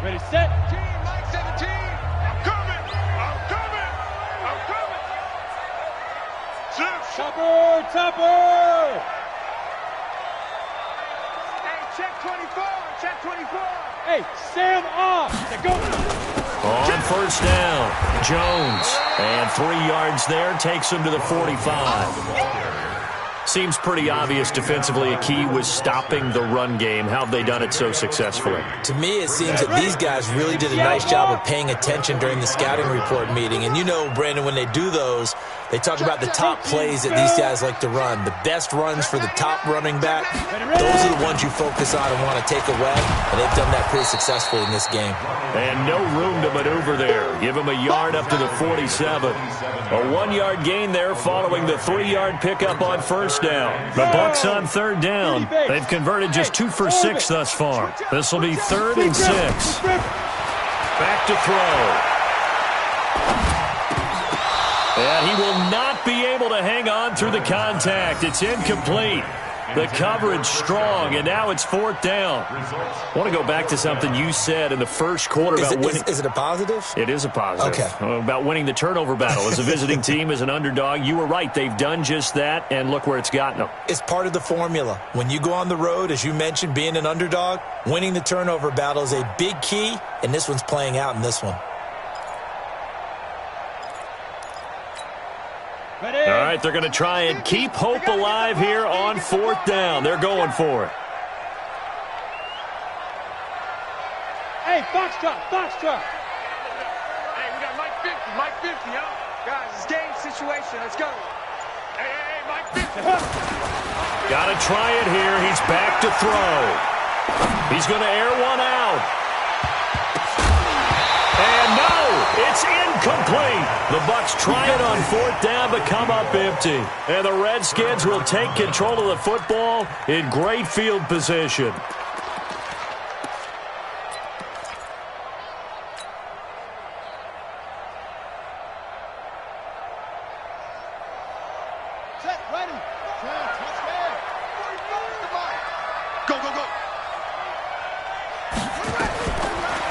Ready, set. Mike 17. I'm coming. Topper. Hey, check 24. Hey, Sam off. Go. On 1st down, Jones. And 3 yards there takes him to the 45. Seems pretty obvious defensively a key was stopping the run game. How have they done it so successfully? To me, it seems that these guys really did a nice job of paying attention during the scouting report meeting. And you know, Brandon, when they do those, they talk about the top plays that these guys like to run. The best runs for the top running back, those are the ones you focus on and want to take away. And they've done that pretty successfully in this game. And no room to maneuver there. Give him a yard up to the 47. A 1-yard gain there following the 3-yard pickup on 1st down. The Bucs on 3rd down. They've converted just 2 for 6 thus far. This will be 3rd and 6. Back to throw. And he will not be able to hang on through the contact. It's incomplete. The coverage strong, and now it's 4th down. I want to go back to something you said in the first quarter about winning. Is it a positive? It is a positive. Okay. About winning the turnover battle. As a visiting team, as an underdog, you were right. They've done just that, and look where it's gotten them. It's part of the formula. When you go on the road, as you mentioned, being an underdog, winning the turnover battle is a big key, and this one's playing out in this one. All right, they're going to try and keep hope alive here on 4th down. They're going for it. Hey, Foxtrot. Hey, we got Mike 50, y'all. Guys, it's game situation. Let's go. Hey, Mike 50. Got to try it here. He's back to throw. He's going to air one out. And no, it's incomplete. The Bucs try it on 4th down, but come up empty. And the Redskins will take control of the football in great field position. Ready. Touchdown. Go, go, go.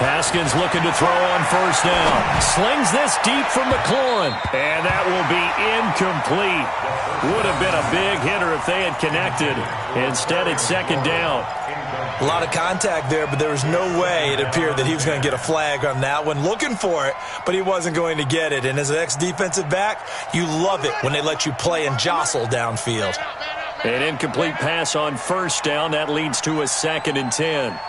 Haskins looking to throw on first down. Slings this deep from McLaurin. And that will be incomplete. Would have been a big hitter if they had connected. Instead, it's second down. A lot of contact there, but there was no way it appeared that he was going to get a flag on that one. Looking for it, but he wasn't going to get it. And as an ex-defensive back, you love it when they let you play and jostle downfield. An incomplete pass on first down. That leads to a 2nd and 10.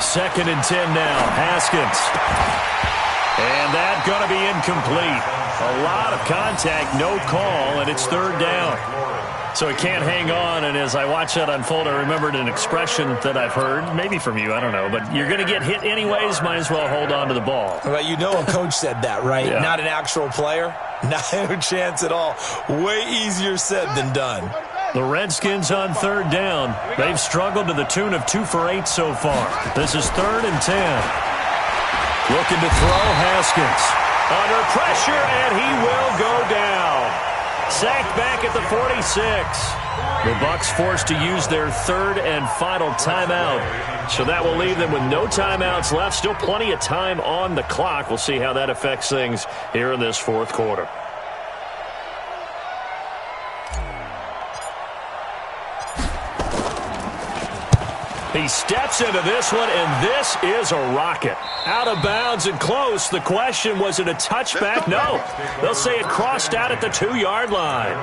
Second and 10 now. Haskins. And that's going to be incomplete. A lot of contact, no call, and it's third down. So he can't hang on, and as I watch that unfold, I remembered an expression that I've heard, maybe from you, I don't know, but you're going to get hit anyways, might as well hold on to the ball. Well, you know a coach said that, right? Yeah. Not an actual player. Not a chance at all. Way easier said than done. The Redskins on third down. They've struggled to the tune of 2 for 8 so far. This is 3rd and 10. Looking to throw, Haskins. Under pressure, and he will go down. Sacked back at the 46. The Bucs forced to use their 3rd and final timeout. So that will leave them with no timeouts left. Still plenty of time on the clock. We'll see how that affects things here in this 4th quarter. He steps into this one, and this is a rocket. Out of bounds and close. The question, was it a touchback? No. They'll say it crossed out at the 2-yard line.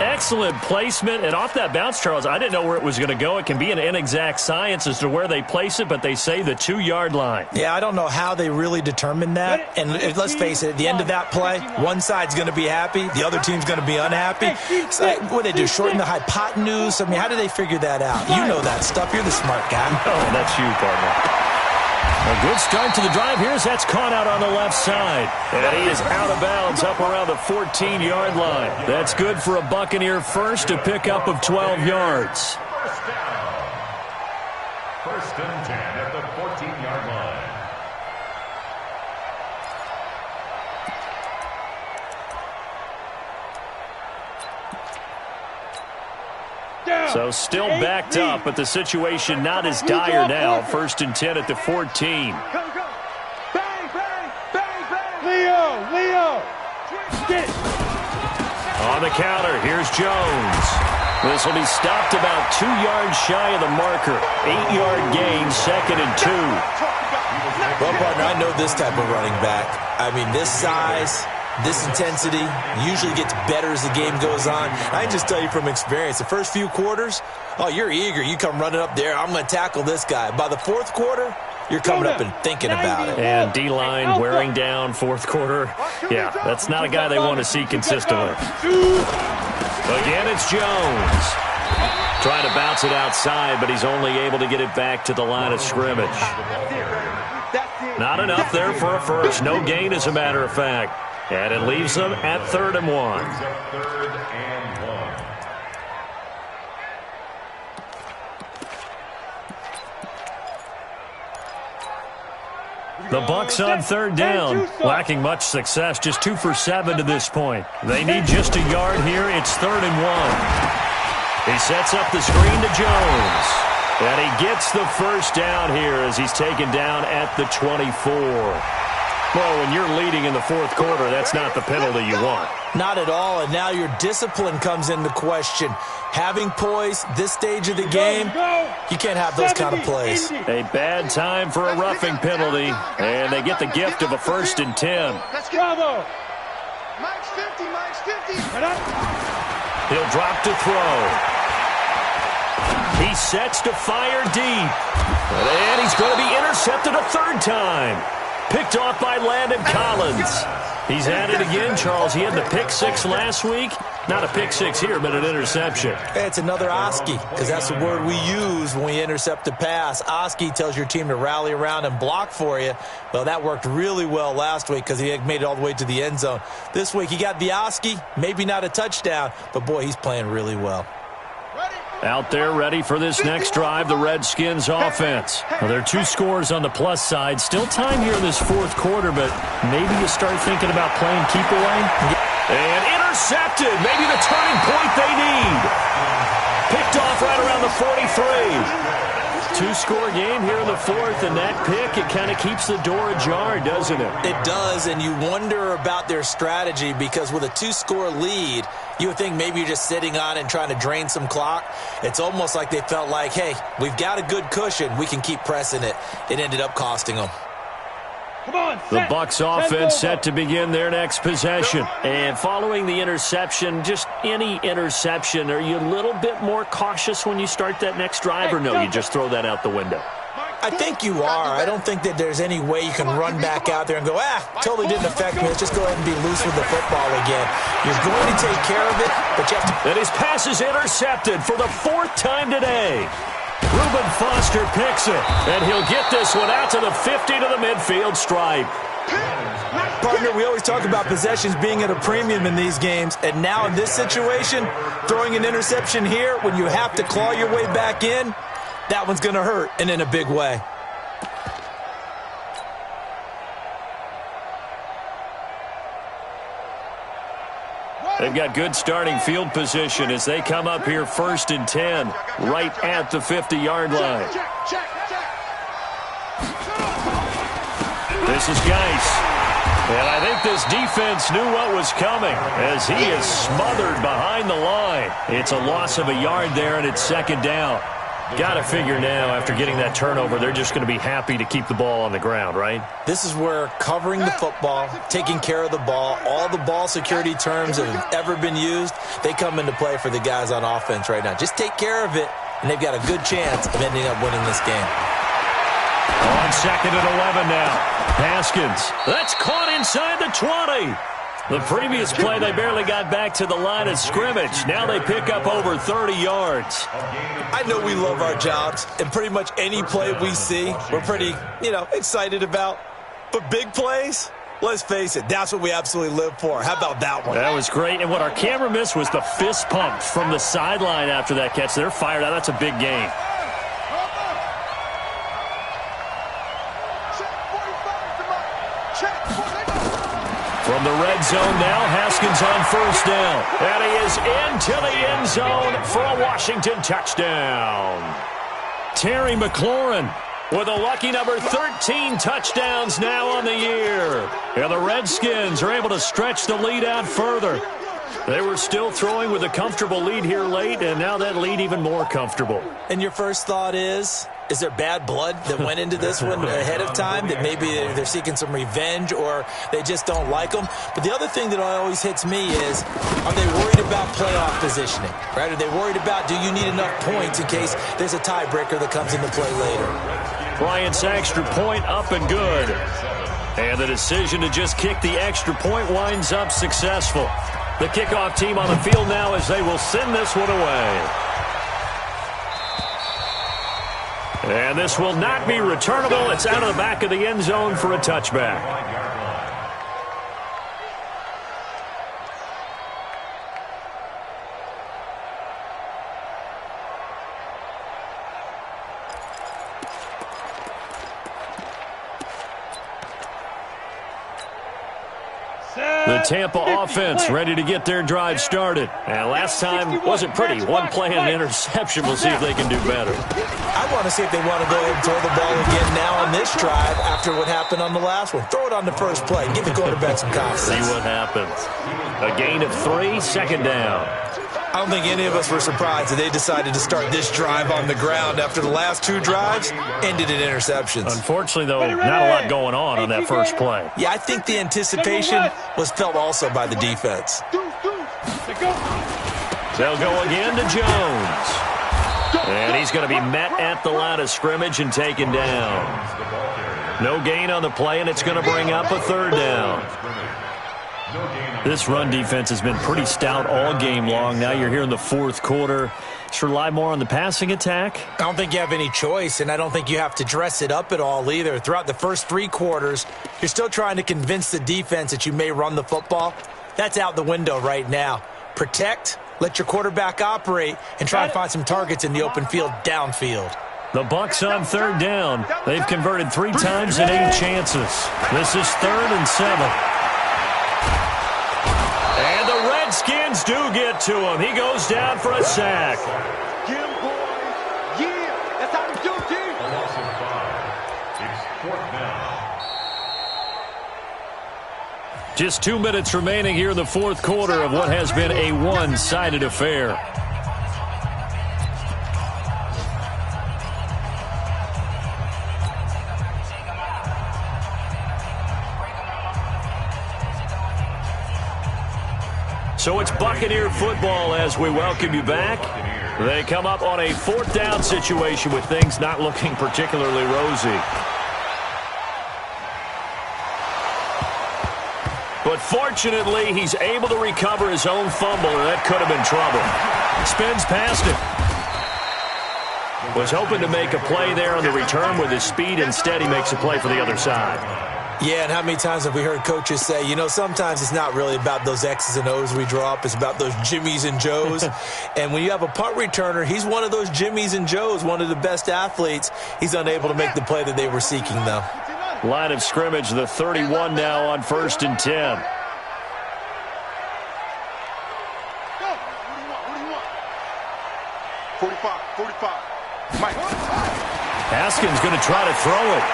Excellent placement. And off that bounce, Charles, I didn't know where it was going to go. It can be an inexact science as to where they place it, but they say the 2-yard line. Yeah, I don't know how they really determined that. And let's face it, at the end of that play, one side's going to be happy, the other team's going to be unhappy. So, what do they do, shorten the hypotenuse? I mean, how do they figure that out? You know that stuff. You're the smart guy. Oh, that's you, partner. A good start to the drive here as that's caught out on the left side. And he is out of bounds up around the 14-yard line. That's good for a Buccaneer first, to pick up of 12 yards. First down. 1st and 10 at the 14-yard line. So still backed up, but the situation not as dire now. 1st and 10 at the 14. Bang, bang, bang, bang. Leo. Get. On the counter, here's Jones. This will be stopped about 2 yards shy of the marker. 8-yard gain, 2nd and 2. Well, partner, I know this type of running back. I mean, this size, this intensity usually gets better as the game goes on. I can just tell you from experience, the first few quarters, oh, you're eager. You come running up there, I'm going to tackle this guy. By the 4th quarter, you're coming up and thinking about it. And D-line wearing down 4th quarter. Yeah, that's not a guy they want to see consistently. Again, it's Jones. Trying to bounce it outside, but he's only able to get it back to the line of scrimmage. Not enough there for a first. No gain, as a matter of fact. And it leaves them at 3rd and 1. 3rd and 1. The Bucs on 3rd down, lacking much success, just 2 for 7 to this point. They need just a yard here. It's 3rd and 1. He sets up the screen to Jones. And he gets the first down here as he's taken down at the 24. Well, when you're leading in the 4th quarter, that's not the penalty you want. Not at all, and now your discipline comes into question. Having poise this stage of the game, you can't have those kind of plays. A bad time for a roughing penalty, and they get the gift of a 1st and 10. Bravo. Mike's 50. He'll drop to throw. He sets to fire deep. And he's going to be intercepted a 3rd time. Picked off by Landon Collins. He's at it again, Charles. He had the pick 6 last week. Not a pick 6 here, but an interception. It's another Oski, because that's the word we use when we intercept a pass. Oski tells your team to rally around and block for you. Well, that worked really well last week because he made it all the way to the end zone. This week, he got the Oski, maybe not a touchdown, but boy, he's playing really well. Out there ready for this next drive, the Redskins offense. Well, there are 2 scores on the plus side. Still time here in this fourth quarter, but maybe you start thinking about playing keep away. And intercepted. Maybe the turning point they need. Picked off right around the 43. 2-score game here in the fourth, and that pick, it kind of keeps the door ajar, doesn't it? It does, and you wonder about their strategy because with a 2-score lead, you would think maybe you're just sitting on it and trying to drain some clock. It's almost like they felt like, hey, we've got a good cushion. We can keep pressing it. It ended up costing them. The Bucs offense set to begin their next possession. And following the interception, just any interception, are you a little bit more cautious when you start that next drive, or no, you just throw that out the window? I think you are. I don't think that there's any way you can run back out there and go, totally didn't affect me. Let's just go ahead and be loose with the football again. You're going to take care of it, but you have to... And his pass is intercepted for the 4th time today. Reuben Foster picks it, and he'll get this one out to the 50 to the midfield stripe. Partner, we always talk about possessions being at a premium in these games, and now in this situation, throwing an interception here when you have to claw your way back in, that one's going to hurt, and in a big way. They've got good starting field position as they come up here 1st and 10, right at the 50-yard line. This is Geis. And I think this defense knew what was coming as he is smothered behind the line. It's a loss of a yard there, and it's 2nd down. Got to figure now, after getting that turnover, they're just going to be happy to keep the ball on the ground, right? This is where covering the football, taking care of the ball, all the ball security terms that have ever been used, they come into play for the guys on offense right now. Just take care of it, and they've got a good chance of ending up winning this game. On 2nd and 11 now. Haskins. That's caught inside the 20. The previous play, they barely got back to the line of scrimmage. Now they pick up over 30 yards. I know we love our jobs, and pretty much any play we see, we're pretty, excited about. But big plays, let's face it, that's what we absolutely live for. How about that one? That was great, and what our camera missed was the fist pump from the sideline after that catch. They're fired out. That's a big gain. From the red zone now, Haskins on 1st down. And he is into the end zone for a Washington touchdown. Terry McLaurin with a lucky number 13 touchdowns now on the year. And the Redskins are able to stretch the lead out further. They were still throwing with a comfortable lead here late, and now that lead even more comfortable. And your first thought is there bad blood that went into this one ahead of time, that maybe they're seeking some revenge or they just don't like them? But the other thing that always hits me is, are they worried about playoff positioning? Right? Are they worried about, do you need enough points in case there's a tiebreaker that comes into play later? Bryant's extra point up and good. And the decision to just kick the extra point winds up successful. The kickoff team on the field now as they will send this one away. And this will not be returnable. It's out of the back of the end zone for a touchback. The Tampa offense ready to get their drive started. And last time wasn't pretty. One play and an interception. We'll see if they can do better. I want to see if they want to go ahead and throw the ball again now on this drive after what happened on the last one. Throw it on the first play. Give the quarterback some confidence. See what happens. A gain of 3, 2nd down. I don't think any of us were surprised that they decided to start this drive on the ground after the last 2 drives ended in interceptions. Unfortunately, though, not a lot going on that first play. Yeah, I think the anticipation was felt also by the defense. They'll go again to Jones. And he's going to be met at the line of scrimmage and taken down. No gain on the play, and it's going to bring up a 3rd down. This run defense has been pretty stout all game long. Now you're here in the 4th quarter. Just rely more on the passing attack. I don't think you have any choice, and I don't think you have to dress it up at all either. Throughout the first 3 quarters, you're still trying to convince the defense that you may run the football. That's out the window right now. Protect Let your quarterback operate and try and find some targets in the open field downfield. The Bucs on third down. They've converted 3 times in 8 chances. This is 3rd and 7. And the Redskins do get to him. He goes down for a sack. Get him, boys. Yeah, that's how we do it, dude. A loss of 5. It's 4th down. Just 2 minutes remaining here in the 4th quarter of what has been a one-sided affair. So it's Buccaneer football as we welcome you back. They come up on a 4th down situation with things not looking particularly rosy. But fortunately, he's able to recover his own fumble, or that could have been trouble. Spins past it. Was hoping to make a play there on the return with his speed. Instead, he makes a play for the other side. Yeah, and how many times have we heard coaches say, you know, sometimes it's not really about those X's and O's we draw up. It's about those Jimmies and Joes. And when you have a punt returner, he's one of those Jimmies and Joes, one of the best athletes. He's unable to make the play that they were seeking, though. Line of scrimmage, the 31 now on 1st and 10. Go. What do you want? 45. Mike. Haskins going to try to throw it.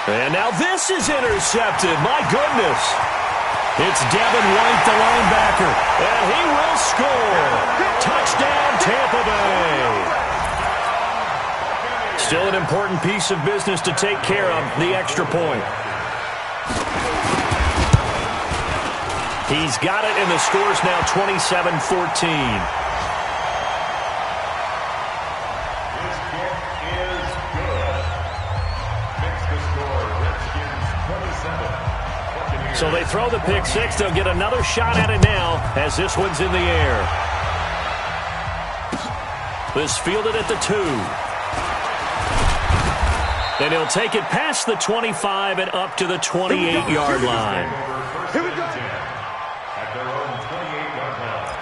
And now this is intercepted. My goodness. It's Devin White, the linebacker. And he will score. Touchdown, Tampa Bay. Still an important piece of business to take care of, the extra point. He's got it, and the score's now 27-14. So they throw the pick 6. They'll get another shot at it now as this one's in the air. This fielded at the 2. And he'll take it past the 25 and up to the 28-yard line. Here we go. At their own 28-yard line.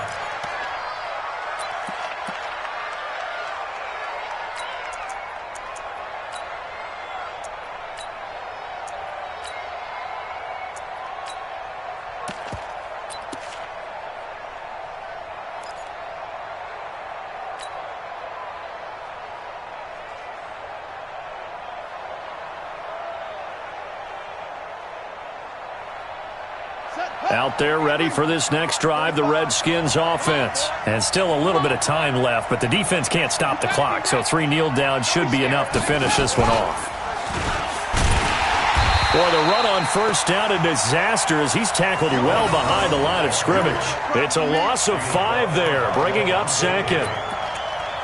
Out there ready for this next drive, the Redskins offense. And still a little bit of time left, but the defense can't stop the clock, so 3 kneel downs should be enough to finish this one off. Boy, the run on 1st down, a disaster as he's tackled well behind the line of scrimmage. It's a loss of 5 there, bringing up 2nd.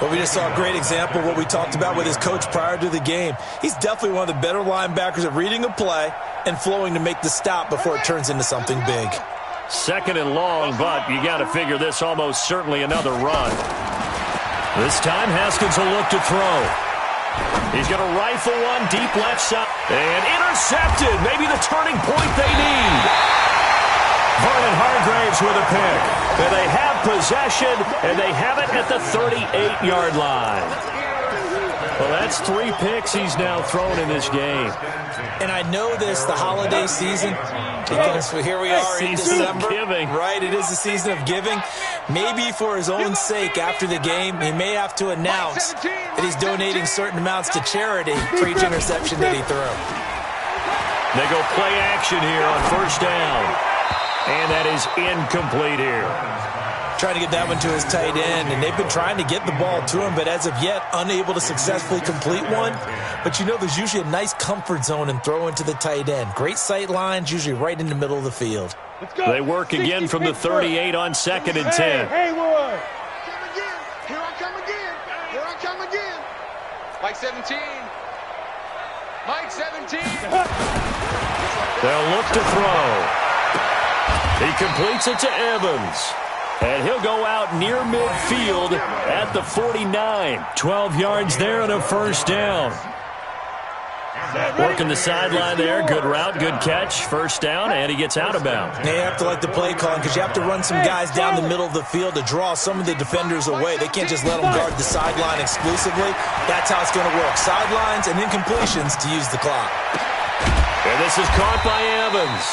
Well, we just saw a great example of what we talked about with his coach prior to the game. He's definitely one of the better linebackers at reading a play and flowing to make the stop before it turns into something big. 2nd and long, but you got to figure this almost certainly another run. This time, Haskins will look to throw. He's going to rifle one deep left side. And intercepted. Maybe the turning point they need. Vernon Hargreaves with a pick. And they have possession, and they have it at the 38-yard line. Well, that's 3 picks he's now thrown in this game. And I know this, the holiday season, because here we are in December. Giving. Right, it is the season of giving. Maybe for his own sake after the game, he may have to announce that he's donating certain amounts to charity for each interception that he threw. They go play action here on 1st down. And that is incomplete here. Trying to get that one to his tight end, and they've been trying to get the ball to him, but as of yet, unable to successfully complete one. But you know, there's usually a nice comfort zone in throwing to the tight end. Great sight lines, usually right in the middle of the field. They work again from the 38 on 2nd and 10. Hey, Haywood. Come again. Here I come again. Here I come again. Mike 17. Mike 17. They'll look to throw. He completes it to Evans. And he'll go out near midfield at the 49. 12 yards there and a 1st down. Working the sideline there. Good route, good catch. First down, and he gets out of bounds. They have to like the play calling because you have to run some guys down the middle of the field to draw some of the defenders away. They can't just let them guard the sideline exclusively. That's how it's going to work. Sidelines and incompletions to use the clock. And this is caught by Evans.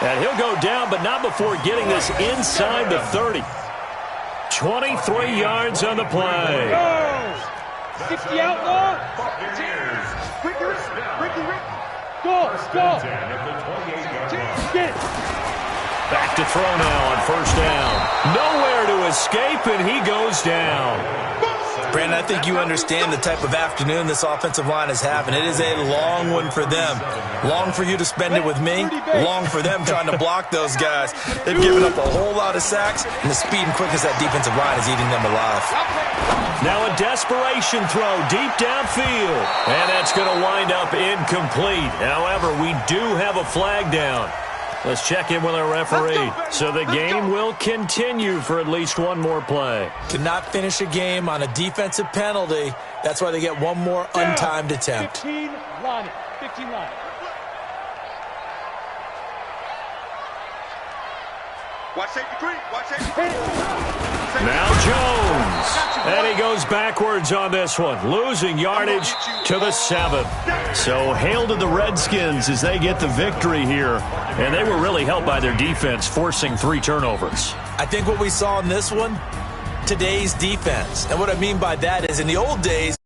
And he'll go down, but not before getting this inside the 30. 23 yards on the play. 60 outlaw. Go. Back to throw now on first down. Nowhere to escape, and he goes down. Brandon, I think you understand the type of afternoon this offensive line is having. It is a long one for them. Long for you to spend it with me. Long for them trying to block those guys. They've given up a whole lot of sacks, and the speed and quickness of that defensive line is eating them alive. Now a desperation throw deep downfield. And that's going to wind up incomplete. However, we do have a flag down. Let's check in with our referee. So the game will continue for at least one more play. Cannot finish a game on a defensive penalty. That's why they get one more untimed attempt. 15 line. Watch safety creep. Watch safety creep. Now Jones. And he goes backwards on this one. Losing yardage to the 7. So hail to the Redskins as they get the victory here. And they were really helped by their defense, forcing 3 turnovers. I think what we saw in this one, today's defense. And what I mean by that is in the old days,